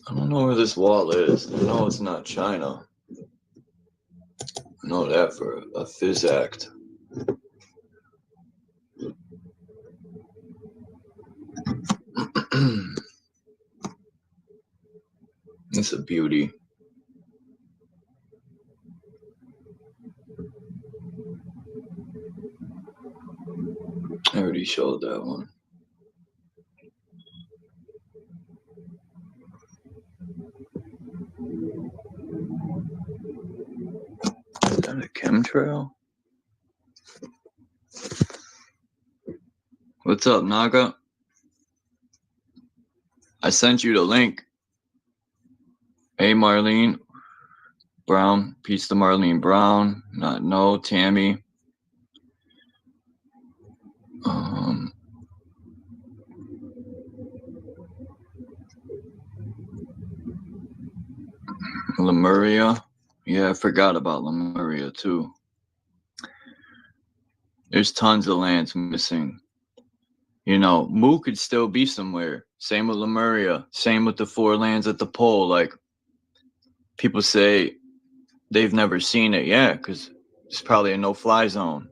I don't know where this wall is. I know it's not China. I know that for a physact. It's a beauty. I already showed that one. Is that a chemtrail? What's up, Naga? I sent you the link. Hey, Marlene Brown. Peace to Marlene Brown. Not no, Tammy. Lemuria. Yeah, I forgot about Lemuria too. There's tons of lands missing. You know, Mu could still be somewhere. Same with Lemuria. Same with the 4 lands at the pole. Like, people say they've never seen it yet because it's probably a no-fly zone.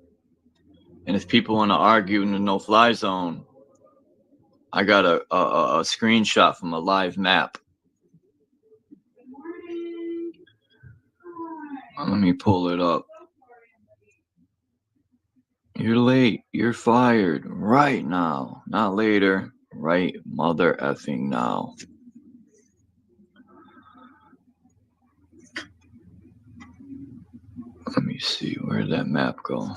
And if people want to argue in the no-fly zone, I got a screenshot from a live map. Let me pull it up. You're late. You're fired right now. Not later. Right mother effing now. Let me see. Where did that map go?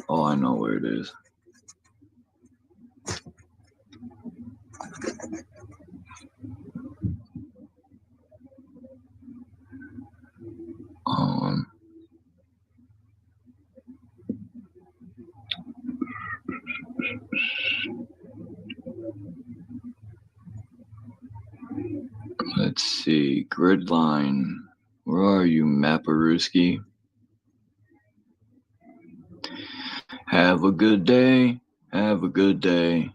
Oh, I know where it is. Let's see. Grid line. Where are you, Maparuski? Have a good day. Have a good day.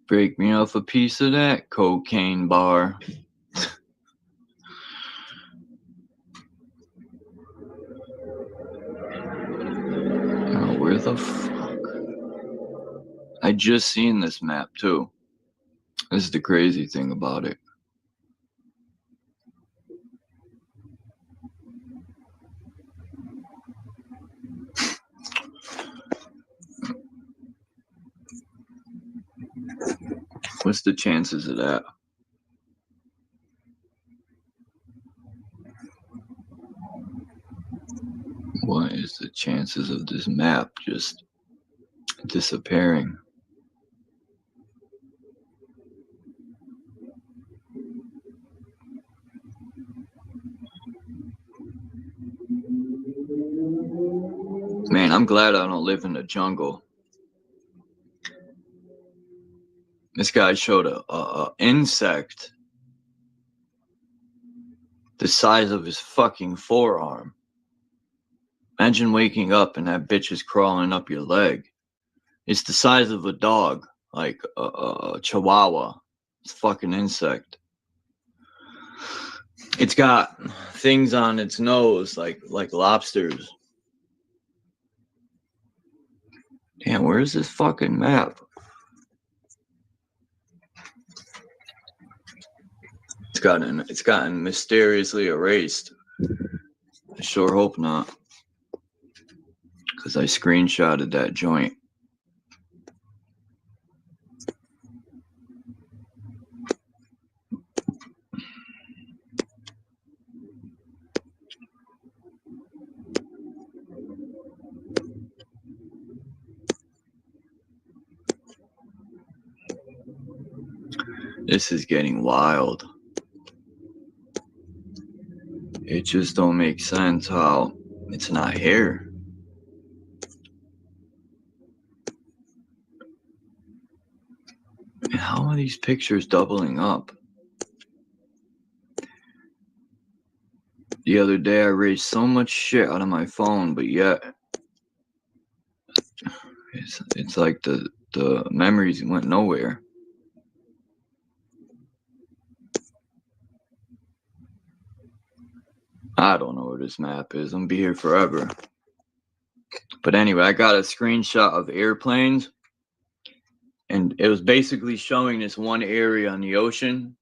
Break me off a piece of that cocaine bar. Oh, where the fuck? I just seen this map too. This is the crazy thing about it. What's the chances of that? What is the chances of this map just disappearing? Man, I'm glad I don't live in the jungle. This guy showed a insect the size of his fucking forearm. Imagine waking up and that bitch is crawling up your leg. It's the size of a dog, like a chihuahua. It's a fucking insect. It's got things on its nose like lobsters. Damn, where's this fucking map? It's gotten mysteriously erased. I sure hope not. Because I screenshotted that joint. This is getting wild. It just don't make sense how it's not here. And how are these pictures doubling up? The other day I erased so much shit out of my phone, but yet it's like the memories went nowhere. I don't know where this map is. I'm gonna be here forever. But anyway, I got a screenshot of airplanes, and it was basically showing this one area on the ocean,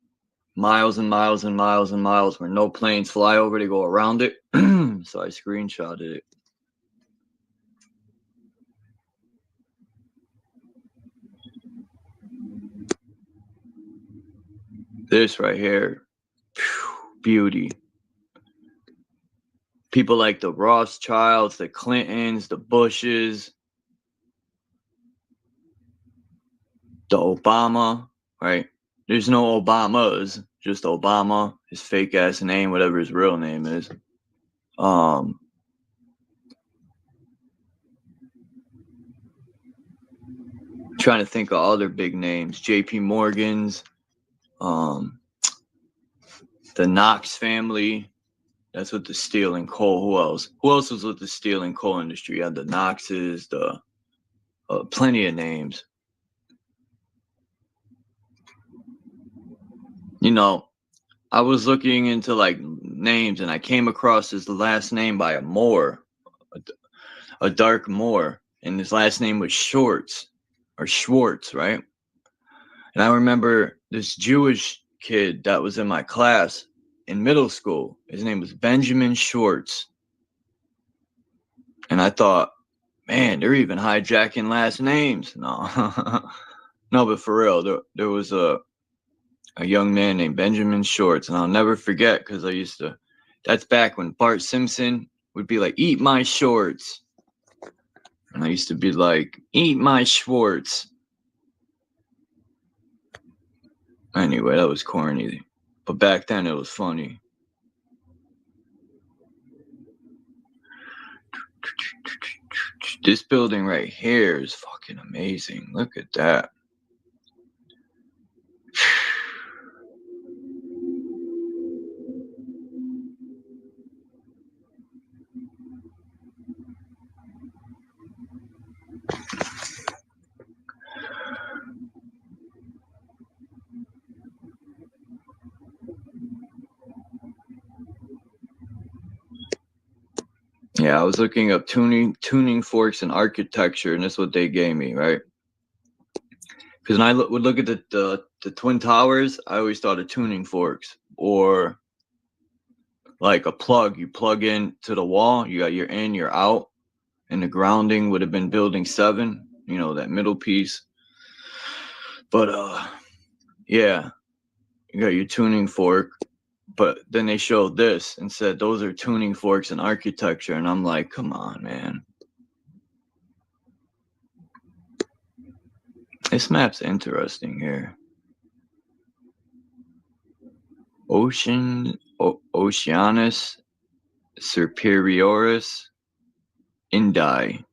miles and miles and miles and miles, where no planes fly over. They go around it. So I screenshotted it. This right here, beauty. People like the Rothschilds, the Clintons, the Bushes, the Obama, right? There's no Obamas, just Obama, his fake ass name, whatever his real name is. Trying to think of other big names. JP Morgan's, the Knox family. That's with the steel and coal. Who else? Who else was with the steel and coal industry? You had the Knoxes, the plenty of names. You know, I was looking into like names, and I came across his last name by a Moor, a dark Moor, and his last name was Schwartz, right? And I remember this Jewish kid that was in my class in middle school. His name was Benjamin Schwartz. And I thought, man, they're even hijacking last names. No, no, but for real, there was a young man named Benjamin Schwartz, and I'll never forget, because I used to, that's back when Bart Simpson would be like, eat my shorts. And I used to be like, eat my Schwartz. Anyway, that was corny. But back then it was funny. This building right here is fucking amazing. Look at that. Yeah, I was looking up tuning forks and architecture, and that's what they gave me, right? Because when I would look at the Twin Towers, I always thought of tuning forks, or like a plug. You plug in to the wall, you got your in, your out, and the grounding would have been building 7, you know, that middle piece. But yeah, you got your tuning fork. But then they showed this and said those are tuning forks and architecture, and I'm like, come on, man. This map's interesting here. Oceanus Superioris Indi.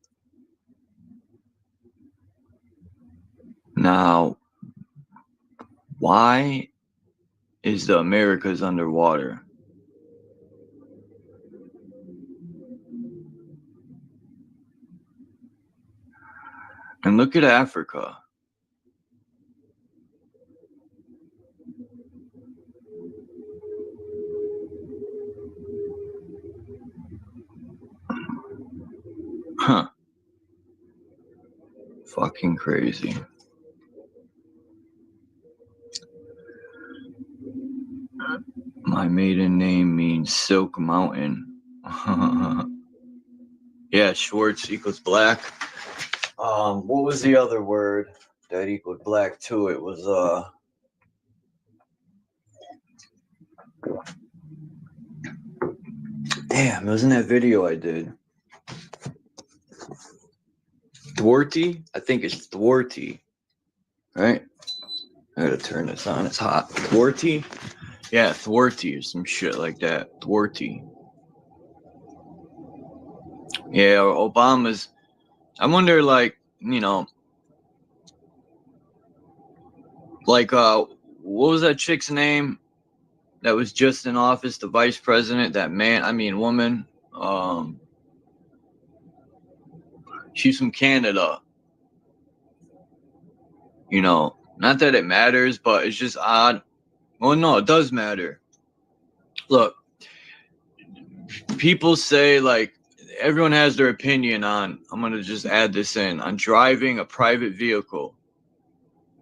Now, why is the Americas underwater? And look at Africa. Huh. Fucking crazy. My maiden name means Silk Mountain. Yeah, Schwartz equals black. What was the other word that equaled black too? It was damn, it was in that video I did. Thwarty? I think it's thwarty. Right? I gotta turn this on, it's hot. Thwarty? Yeah, thwarty or some shit like that. Thwarty. Yeah, Obama's. I wonder, like, you know, like, what was that chick's name? that was just in office, the vice president, that woman, she's from Canada. You know, not that it matters, but it's just odd. Well, no, it does matter. Look, people say, like, everyone has their opinion on, I'm going to just add this in, on driving a private vehicle.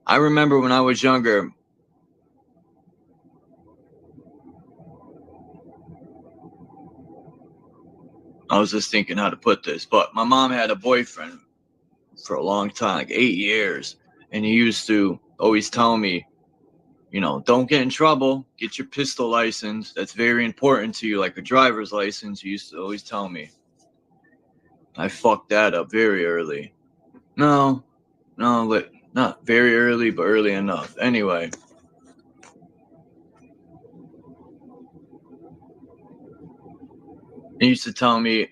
I remember when I was younger, I was just thinking how to put this, but my mom had a boyfriend for a long time, like 8 years. And he used to always tell me, you know, don't get in trouble. Get your pistol license. That's very important to you, like a driver's license. He used to always tell me. I fucked that up very early. No, but not very early, but early enough. Anyway. He used to tell me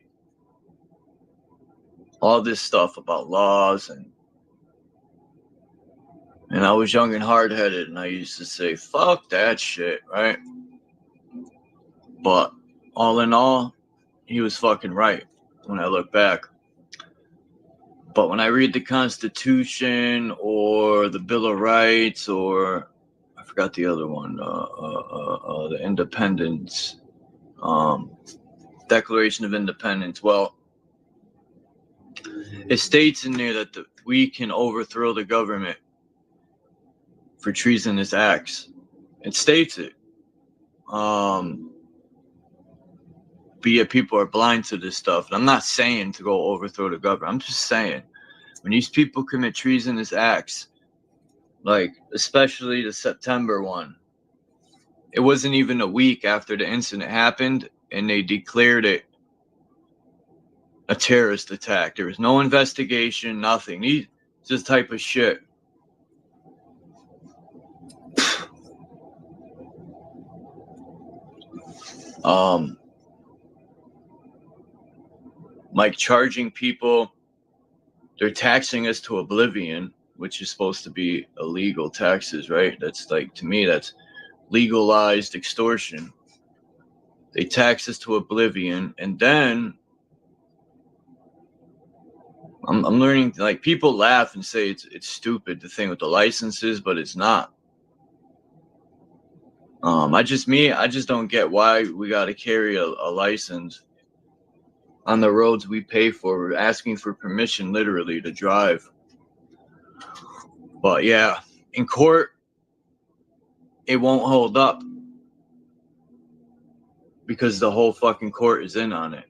all this stuff about laws, and I was young and hard-headed, and I used to say, fuck that shit, right? But all in all, he was fucking right when I look back. But when I read the Constitution or the Bill of Rights, or I forgot the other one, the Independence, Declaration of Independence, well, it states in there that we can overthrow the government for treasonous acts. It states it. But yet people are blind to this stuff. And I'm not saying to go overthrow the government. I'm just saying, when these people commit treasonous acts, like especially the September one, it wasn't even a week after the incident happened, and they declared it a terrorist attack. There was no investigation, nothing. It's this type of shit. Like charging people, they're taxing us to oblivion, which is supposed to be illegal taxes, right? That's like, to me, that's legalized extortion. They tax us to oblivion, and then I'm learning, like, people laugh and say it's stupid, the thing with the licenses, but it's not. I just don't get why we got to carry a license on the roads we pay for. We're asking for permission, literally, to drive. But yeah, in court, it won't hold up because the whole fucking court is in on it.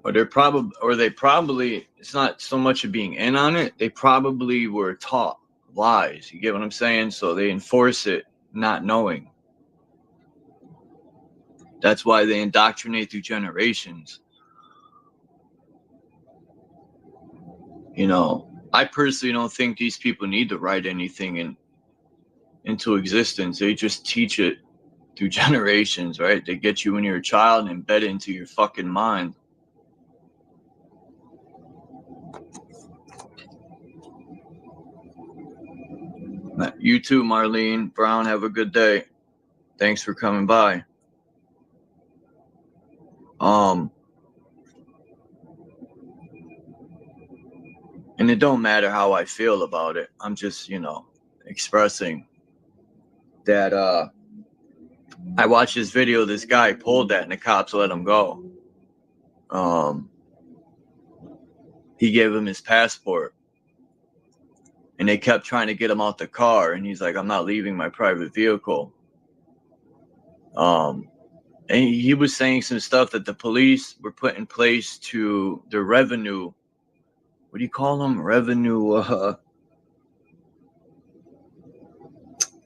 Or they probably, it's not so much of being in on it. They probably were taught lies. You get what I'm saying? So they enforce it not knowing. That's why they indoctrinate through generations. You know, I personally don't think these people need to write anything into existence. They just teach it through generations, right? They get you when you're a child and embed it into your fucking mind. You too, Marlene Brown. Have a good day. Thanks for coming by. And it don't matter how I feel about it. I'm just, expressing that I watched this video. This guy pulled that and the cops let him go. He gave him his passport. And they kept trying to get him out the car. And he's like, I'm not leaving my private vehicle. And he was saying some stuff that the police were put in place to the revenue. What do you call them? Revenue.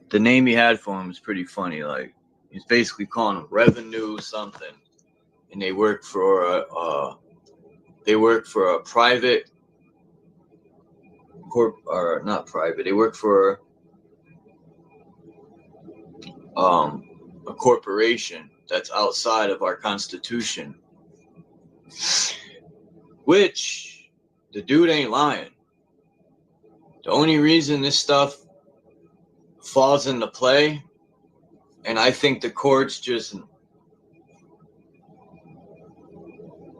The name he had for him is pretty funny. Like, he's basically calling them revenue something. And they work for a private or not private. They work for a corporation that's outside of our Constitution, which the dude ain't lying. The only reason this stuff falls into play And I think the courts just,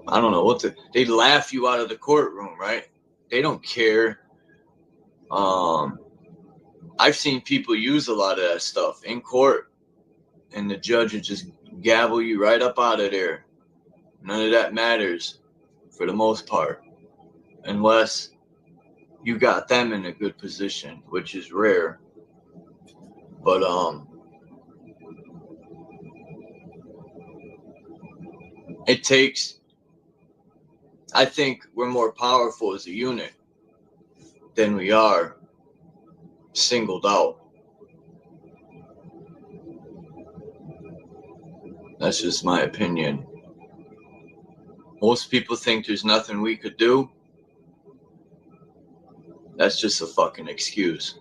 I don't know what they laugh you out of the courtroom, right? They don't care. I've seen people use a lot of that stuff in court, and the judge would just gavel you right up out of there. None of that matters for the most part, unless you got them in a good position, which is rare. But it takes, I think we're more powerful as a unit than we are singled out. That's just my opinion. Most people think there's nothing we could do. That's just a fucking excuse.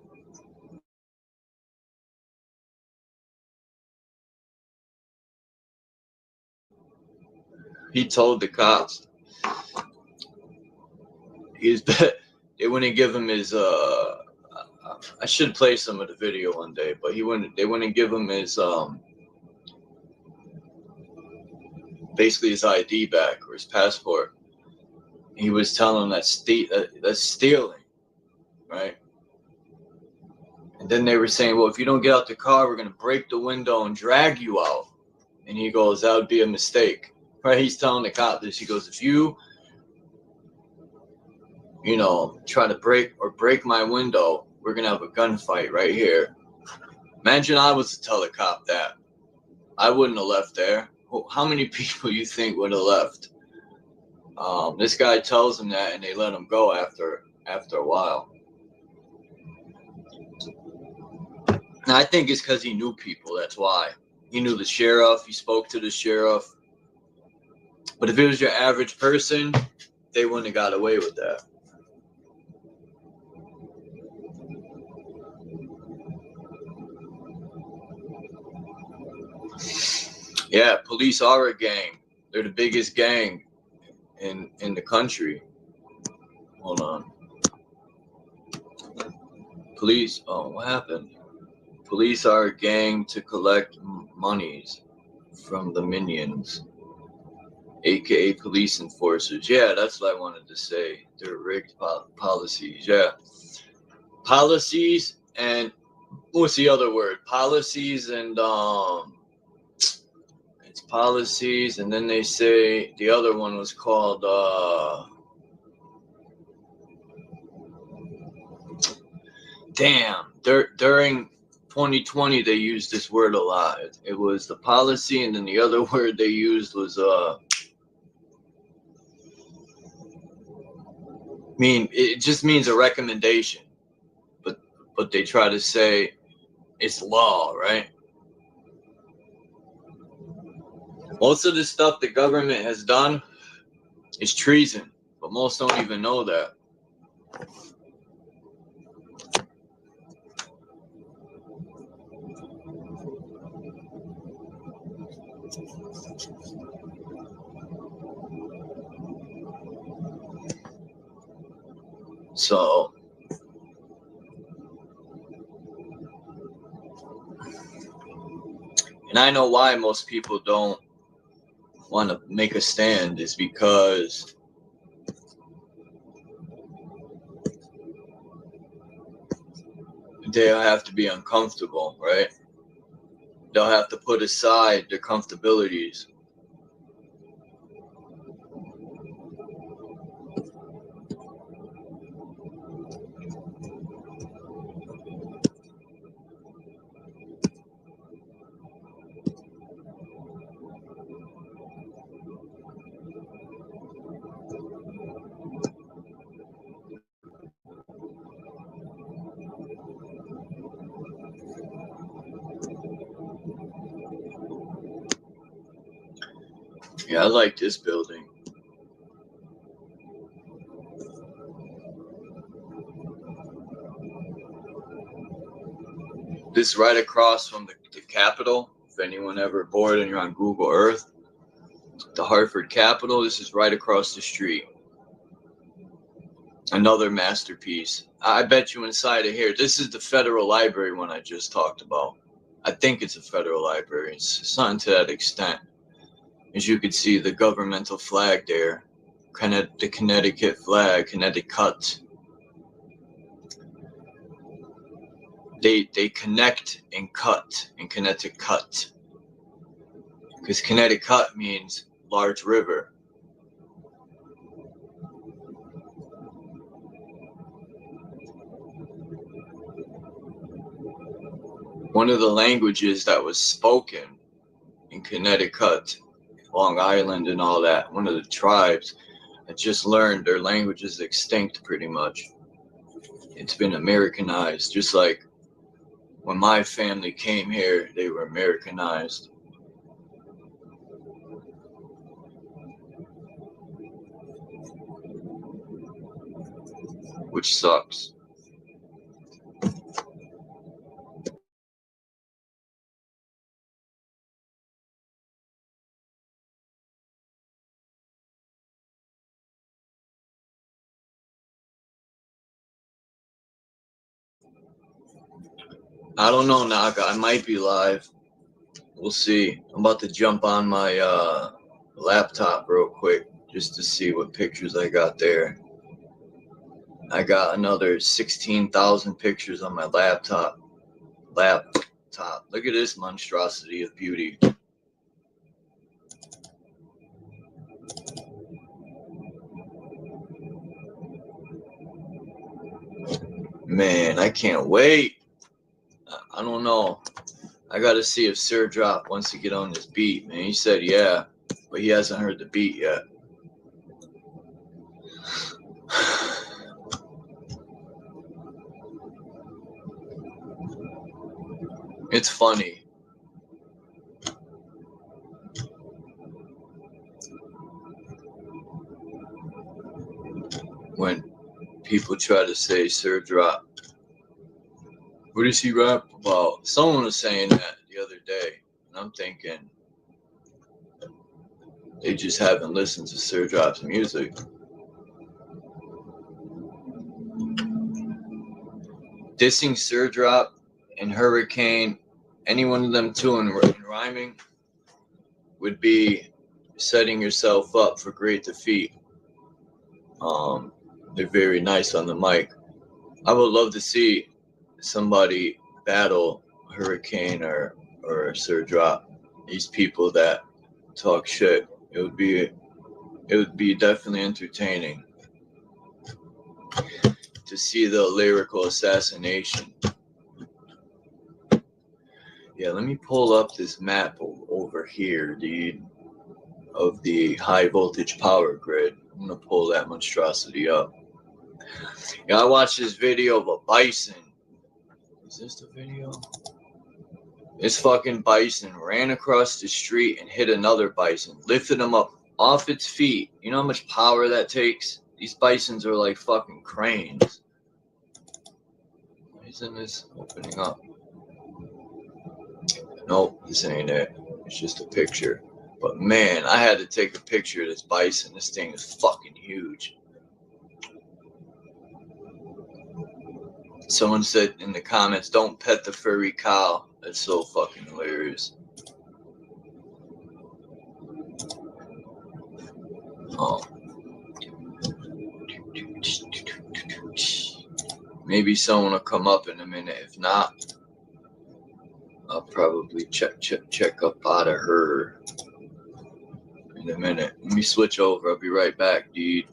He told the cops they wouldn't give him his I should play some of the video one day, but they wouldn't give him his basically his ID back or his passport. He was telling them that's stealing, right? And then they were saying, well, if you don't get out the car, we're gonna break the window and drag you out. And he goes, that would be a mistake, right? He's telling the cop this. He goes, if you try to break my window, we're gonna have a gunfight right here. Imagine I was to tell the cop that. I wouldn't have left there. How many people you think would have left? This guy tells them that, and they let him go after a while. And I think it's because he knew people. That's why. He knew the sheriff. He spoke to the sheriff. But if it was your average person, they wouldn't have got away with that. Yeah, police are a gang. They're the biggest gang in the country. Hold on. Police. Oh, what happened? Police are a gang to collect monies from the minions, aka police enforcers. Yeah, that's what I wanted to say. They're rigged policies. Yeah, policies and what's the other word? Policies and it's policies, and then they say the other one was called during 2020 they used this word a lot. It was the policy, and then the other word they used was it just means a recommendation, but they try to say it's law, right? Most of the stuff the government has done is treason, but most don't even know that. So, and I know why most people don't want to make a stand is because they'll have to be uncomfortable, right? They'll have to put aside their comfortabilities. Yeah, I like this building. This right across from the Capitol. If anyone ever bored and you're on Google Earth, the Hartford Capitol, this is right across the street. Another masterpiece. I bet you inside of here, this is the Federal Library one I just talked about. I think it's a federal library. It's something to that extent. As you could see, the governmental flag there, the Connecticut flag, Connecticut. They connect and cut in Connecticut, because Connecticut means large river. One of the languages that was spoken in Connecticut, Long Island and all that, one of the tribes, I just learned their language is extinct pretty much. It's been Americanized, just like when my family came here, they were Americanized. Which sucks. I don't know, Naka. I might be live. We'll see. I'm about to jump on my laptop real quick just to see what pictures I got there. I got another 16,000 pictures on my laptop. Look at this monstrosity of beauty. Man, I can't wait. I don't know. I gotta see if Sir Drop wants to get on this beat, man. He said yeah, but he hasn't heard the beat yet. It's funny. When people try to say Sir Drop, what does he rap about? Someone was saying that the other day, and I'm thinking they just haven't listened to Sir Drop's music. Dissing Sir Drop and Hurricane, any one of them two in rhyming, would be setting yourself up for great defeat. They're very nice on the mic. I would love to see somebody battle Hurricane or Sir Drop. These people that talk shit. It would be definitely entertaining to see the lyrical assassination. Yeah, let me pull up this map over here, dude, of the high voltage power grid. I'm gonna pull that monstrosity up. Yeah, I watched this video of a bison. Is this the video? This fucking bison ran across the street and hit another bison, lifted him up off its feet. You know how much power that takes? These bisons are like fucking cranes. Why isn't this opening up? Nope, this ain't it. It's just a picture. But man, I had to take a picture of this bison. This thing is fucking huge. Someone said in the comments, don't pet the furry cow. That's so fucking hilarious. Oh. Maybe someone will come up in a minute. If not, I'll probably check up out of her in a minute. Let me switch over. I'll be right back, dude.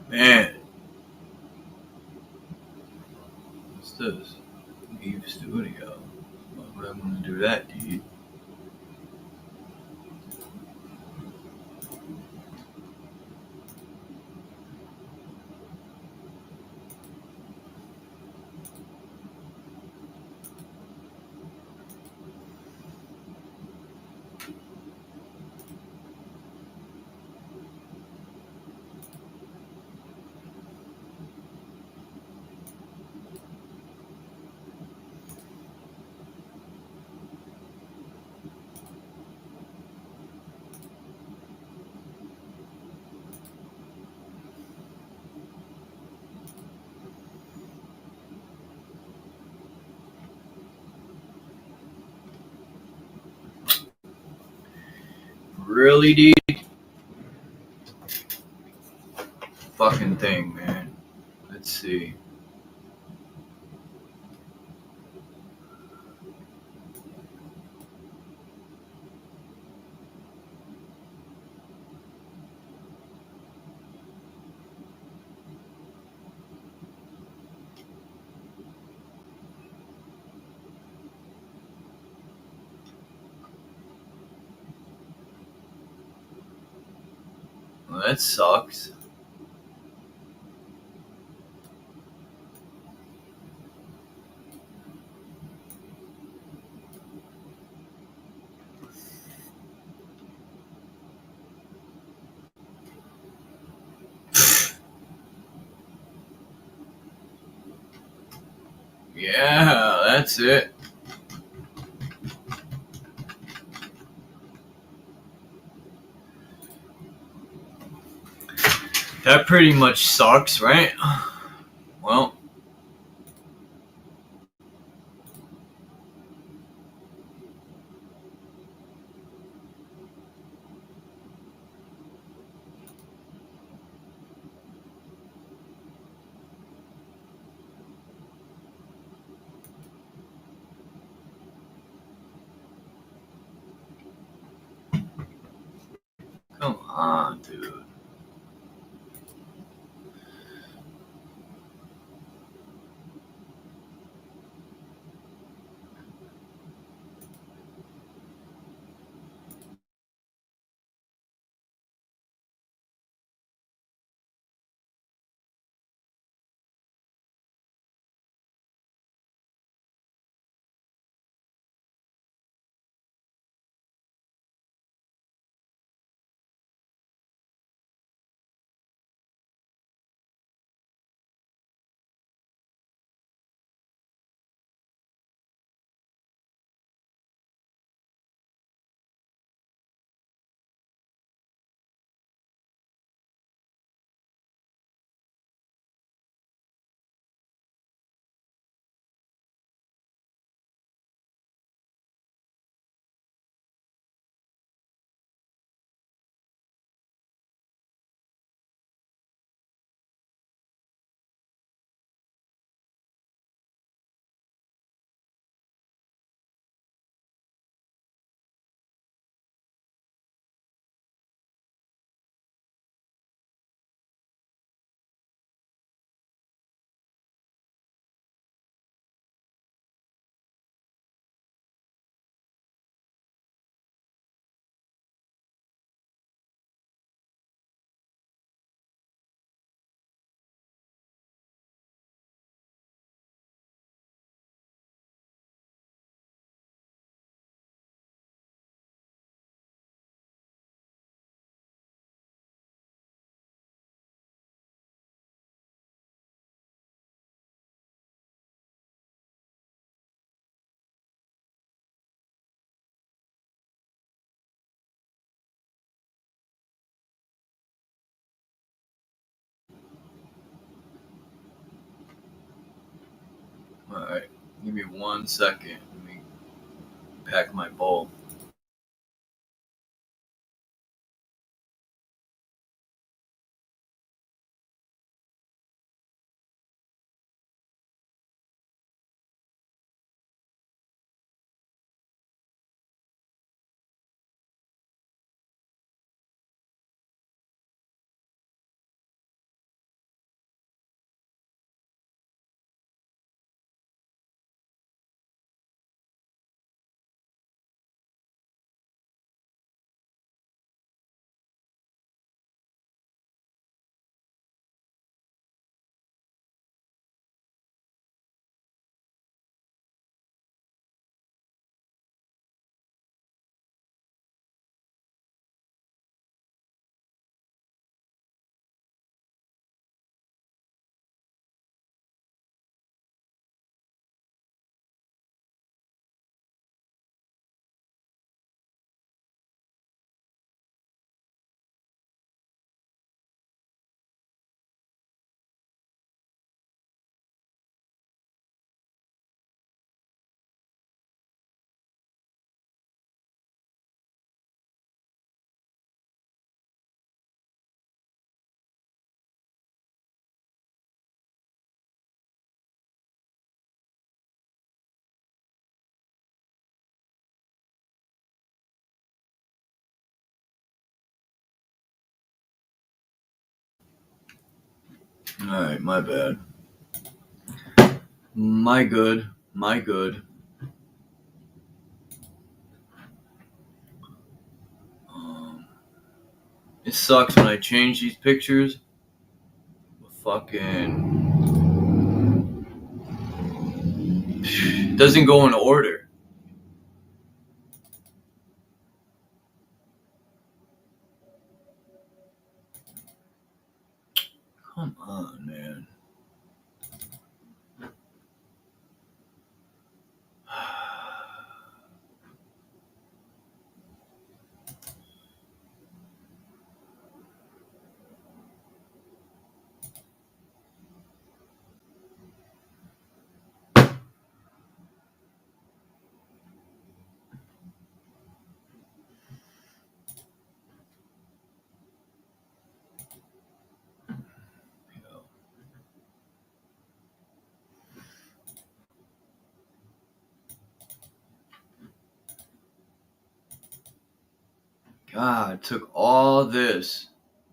Man, what's this? Eve Studio. Why would I want to do that, dude? Really, dude? Fucking thing, man. Let's see. Well, that sucks. Yeah, that's it. That pretty much sucks, right? Well, come on, dude. Alright, give me 1 second. Let me pack my bowl. Alright, my bad. My good. It sucks when I change these pictures. Fucking doesn't go in order. Come on, man. God, it took all this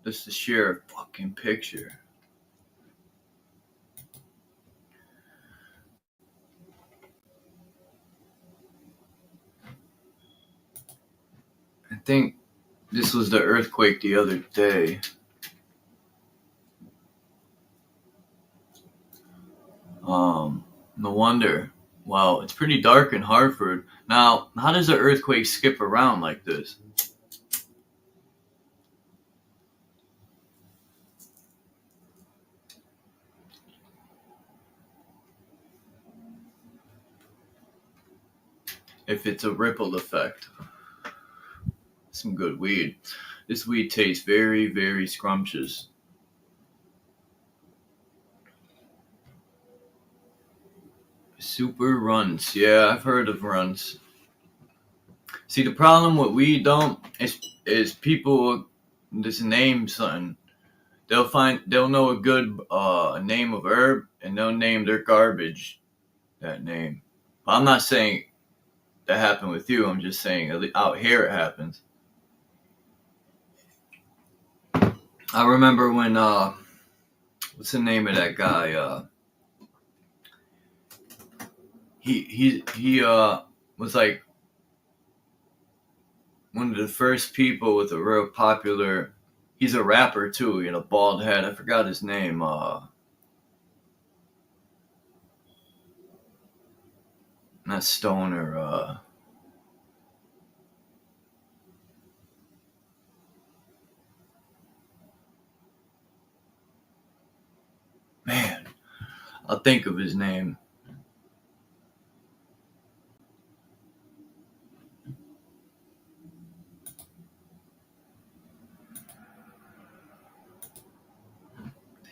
just to share a fucking picture. I think this was the earthquake the other day. No wonder. Wow, it's pretty dark in Hartford. Now, how does the earthquake skip around like this? If it's a ripple effect. Some good weed. This weed tastes very, very scrumptious. Super runts. Yeah, I've heard of runts. See, the problem with weed don't is people just name something. They'll know a good name of herb and they'll name their garbage that name. But I'm not saying that happened with you. I'm just saying out here it happens. I remember when what's the name of that guy? He was like one of the first people with a real popular. He's a rapper too, you know, bald head. I forgot his name. Not Stoner. Man, I'll think of his name.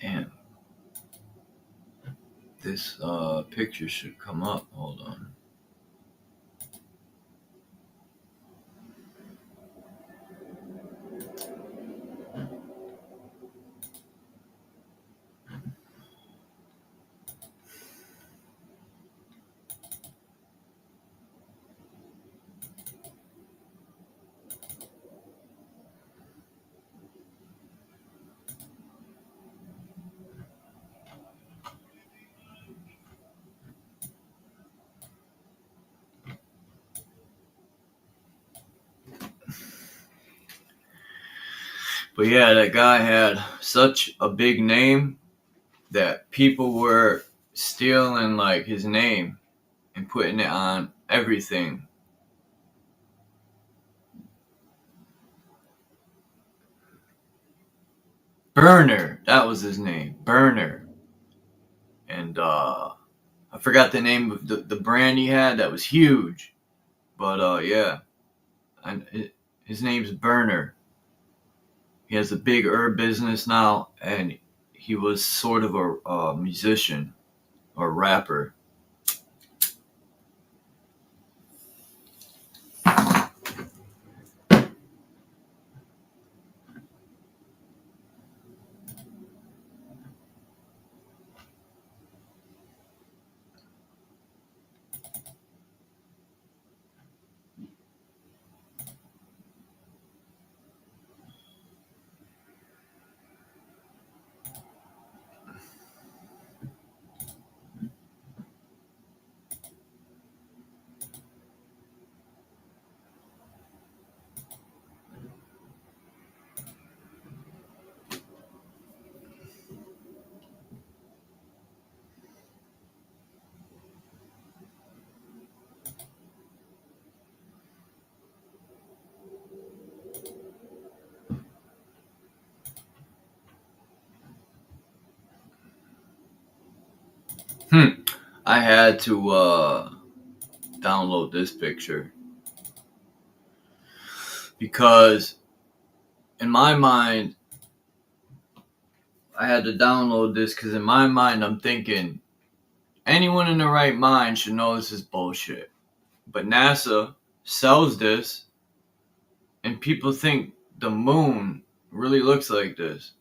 Damn. This picture should come up. Hold on. But yeah, that guy had such a big name that people were stealing like his name and putting it on everything. Burner, that was his name, Burner. And I forgot the name of the brand he had that was huge. But yeah, and his name's Burner. He has a big herb business now, and he was sort of a musician or rapper. I had to download this picture because in my mind, I had to download this because in my mind, I'm thinking anyone in the right mind should know this is bullshit. But NASA sells this, and people think the moon really looks like this.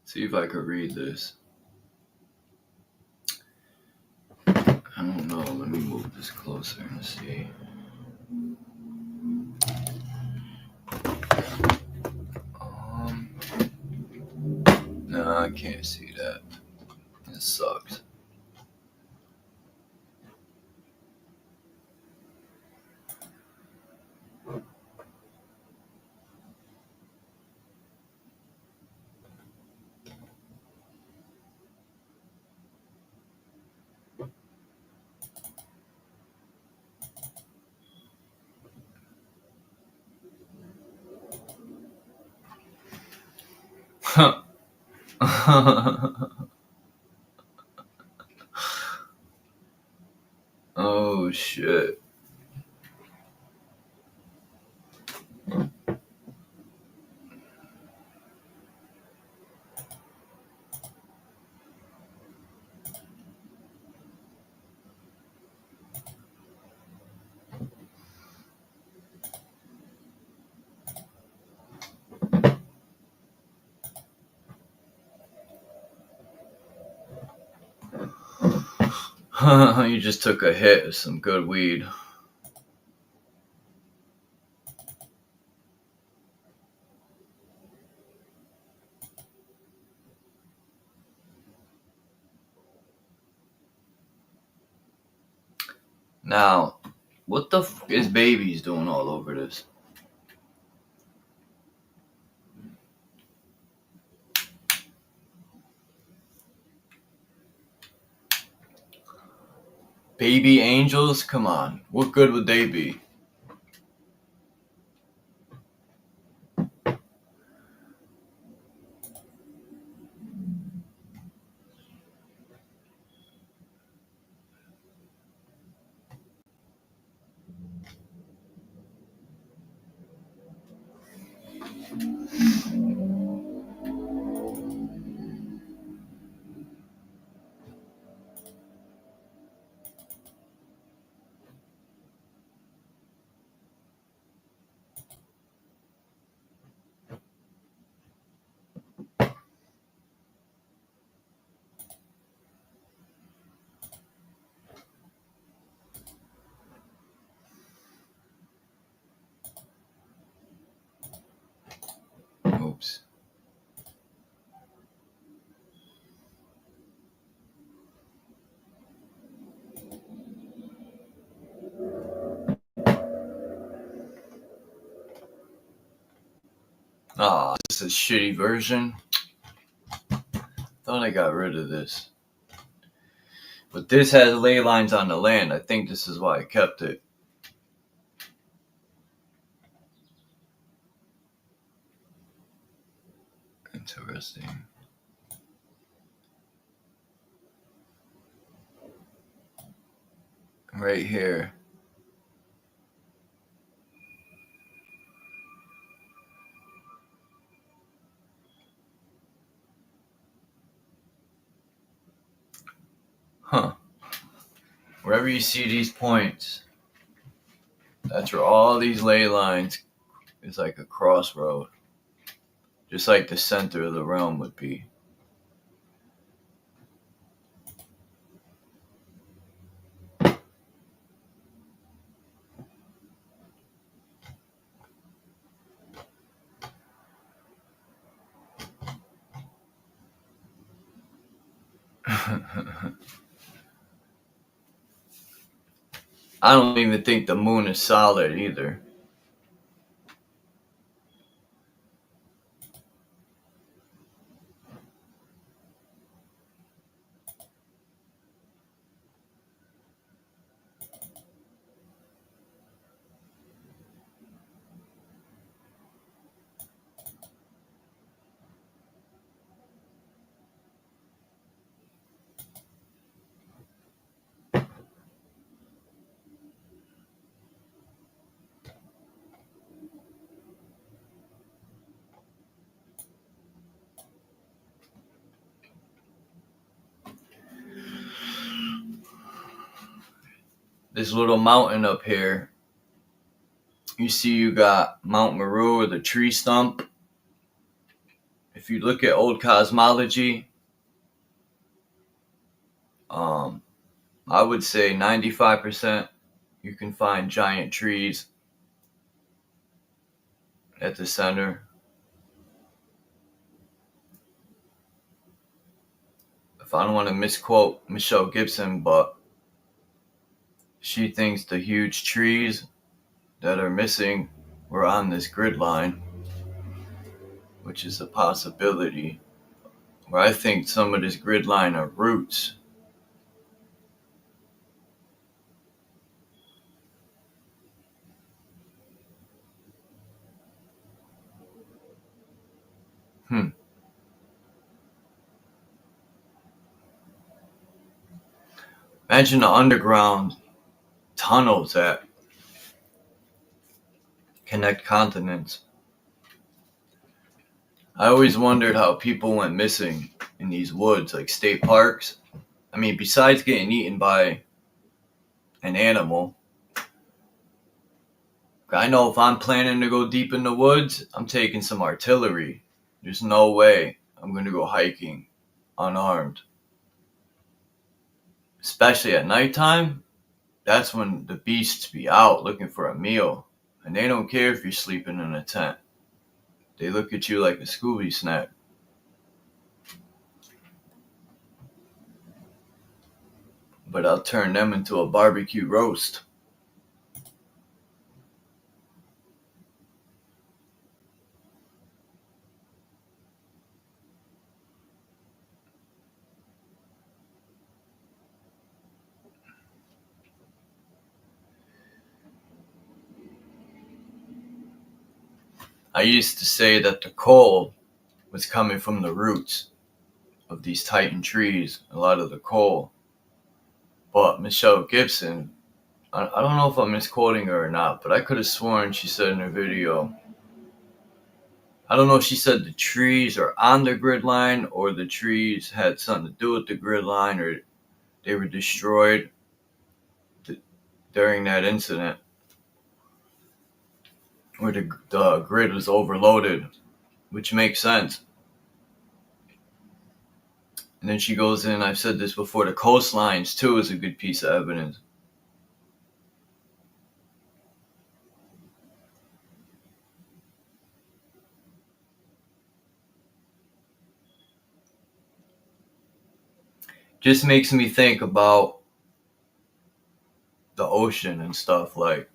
See if I could read this. I don't know. Let me move this closer and see. No, I can't see that. It sucks. Oh shit. You just took a hit of some good weed. Now, what the f is Baby's doing all over this? Baby angels? Come on. What good would they be? Oops. Ah, this is a shitty version. Thought I got rid of this. But this has ley lines on the land. I think this is why I kept it. Interesting. Right here. Huh. Wherever you see these points, that's where all these ley lines is like a crossroad. Just like the center of the realm would be. I don't even think the moon is solid either. This little mountain up here, you see you got Mount Meru or the tree stump. If you look at old cosmology, I would say 95% you can find giant trees at the center. If I don't want to misquote Michelle Gibson, but she thinks the huge trees that are missing were on this grid line, which is a possibility. Where I think some of this grid line are roots. Imagine the underground tunnels that connect continents. I always wondered how people went missing in these woods, like state parks. I mean, besides getting eaten by an animal, I know if I'm planning to go deep in the woods, I'm taking some artillery. There's no way I'm going to go hiking unarmed. Especially at nighttime, that's when the beasts be out looking for a meal. And they don't care if you're sleeping in a tent. They look at you like a Scooby snack. But I'll turn them into a barbecue roast. I used to say that the coal was coming from the roots of these titan trees, a lot of the coal. But Michelle Gibson, I don't know if I'm misquoting her or not, but I could have sworn she said in her video, I don't know if she said the trees are on the grid line or the trees had something to do with the grid line or they were destroyed during that incident where the grid was overloaded, which makes sense. And then she goes in, I've said this before, the coastlines too is a good piece of evidence. Just makes me think about the ocean and stuff. Like,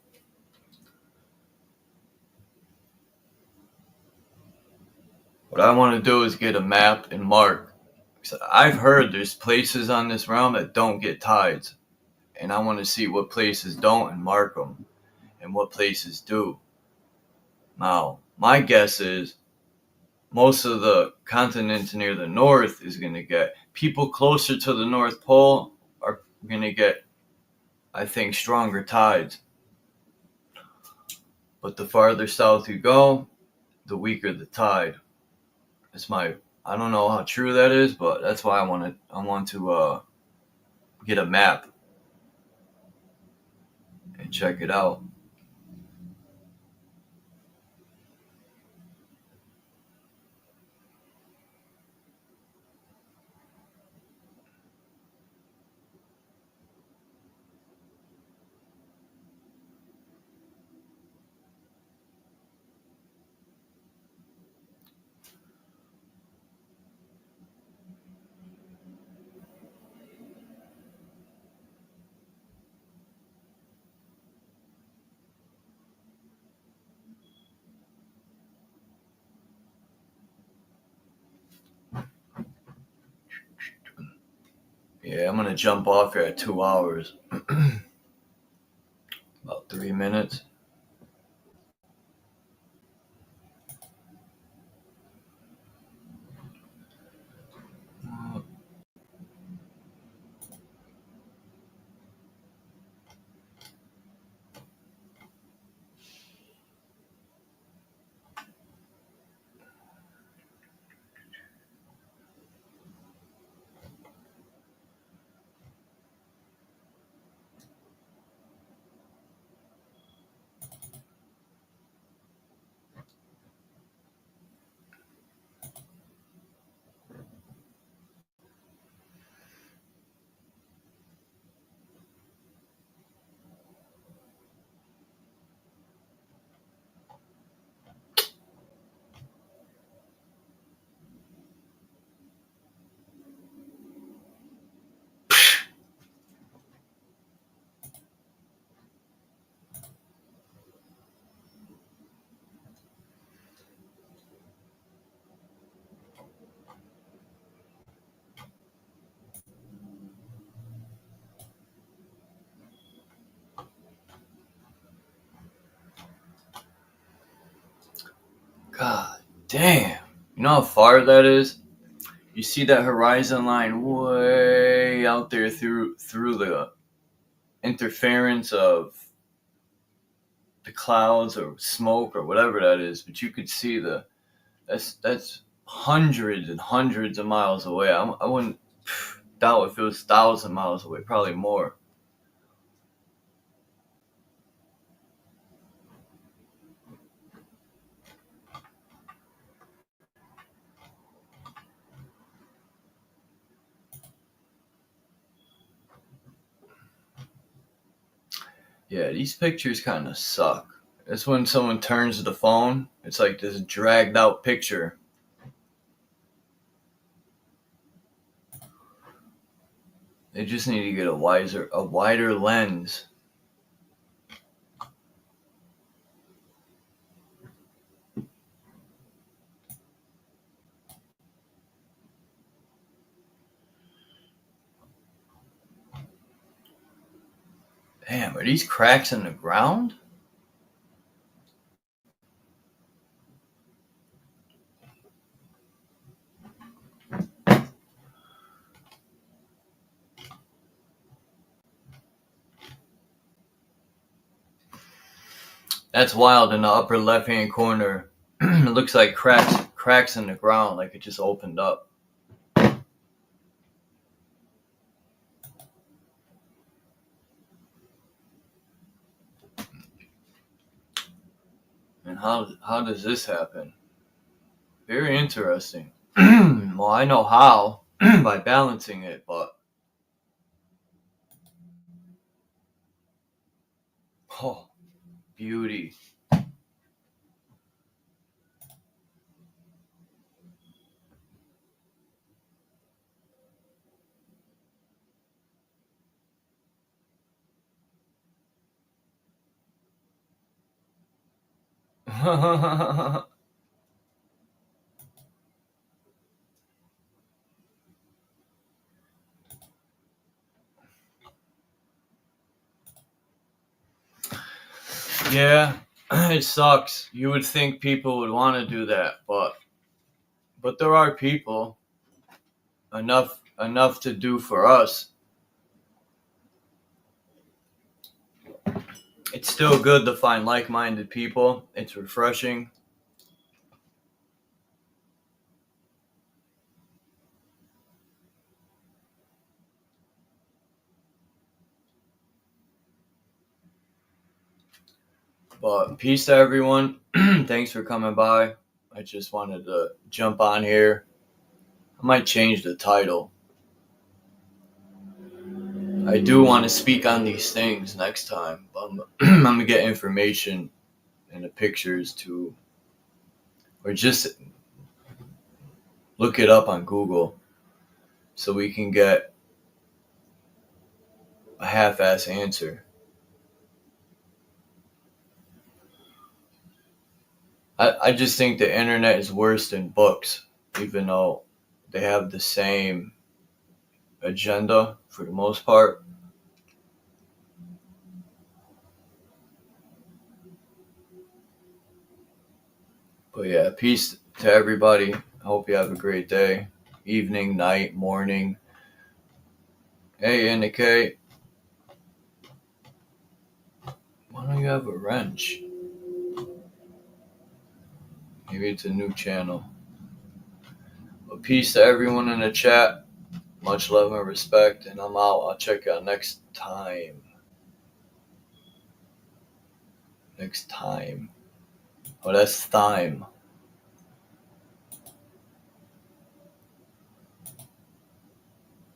what I want to do is get a map and mark. I've heard there's places on this realm that don't get tides. And I want to see what places don't and mark them. And what places do. Now, my guess is most of the continents near the north is going to get. People closer to the North Pole are going to get, I think, stronger tides. But the farther south you go, the weaker the tide. It's I don't know how true that is, but that's why I want to get a map and check it out. Yeah, I'm gonna jump off here at 2 hours. About 3 minutes. God damn. You know how far that is? You see that horizon line way out there through the interference of the clouds or smoke or whatever that is, but you could see that's hundreds and hundreds of miles away. I wouldn't doubt if it was 1,000 miles away, probably more. Yeah, these pictures kind of suck. It's when someone turns the phone, it's like this dragged out picture. They just need to get a wider lens. Damn, are these cracks in the ground? That's wild. In the upper left-hand corner, it looks like cracks in the ground, like it just opened up. And how does this happen? Very interesting. Well, I know how by balancing it, but oh, beauty. Yeah, it sucks. You would think people would want to do that, but there are people enough to do for us. It's still good to find like-minded people. It's refreshing. But peace to everyone. Thanks for coming by. I just wanted to jump on here. I might change the title. I do want to speak on these things next time. I'm going to get information and the pictures to, or just look it up on Google so we can get a half-ass answer. I just think the internet is worse than books, even though they have the same agenda for the most part. But yeah, peace to everybody. Hope you have a great day, evening, night, morning. Hey, Indicate. Why don't you have a wrench? Maybe it's a new channel. But peace to everyone in the chat. Much love and respect. And I'm out. I'll check you out next time. Next time. Oh, that's time.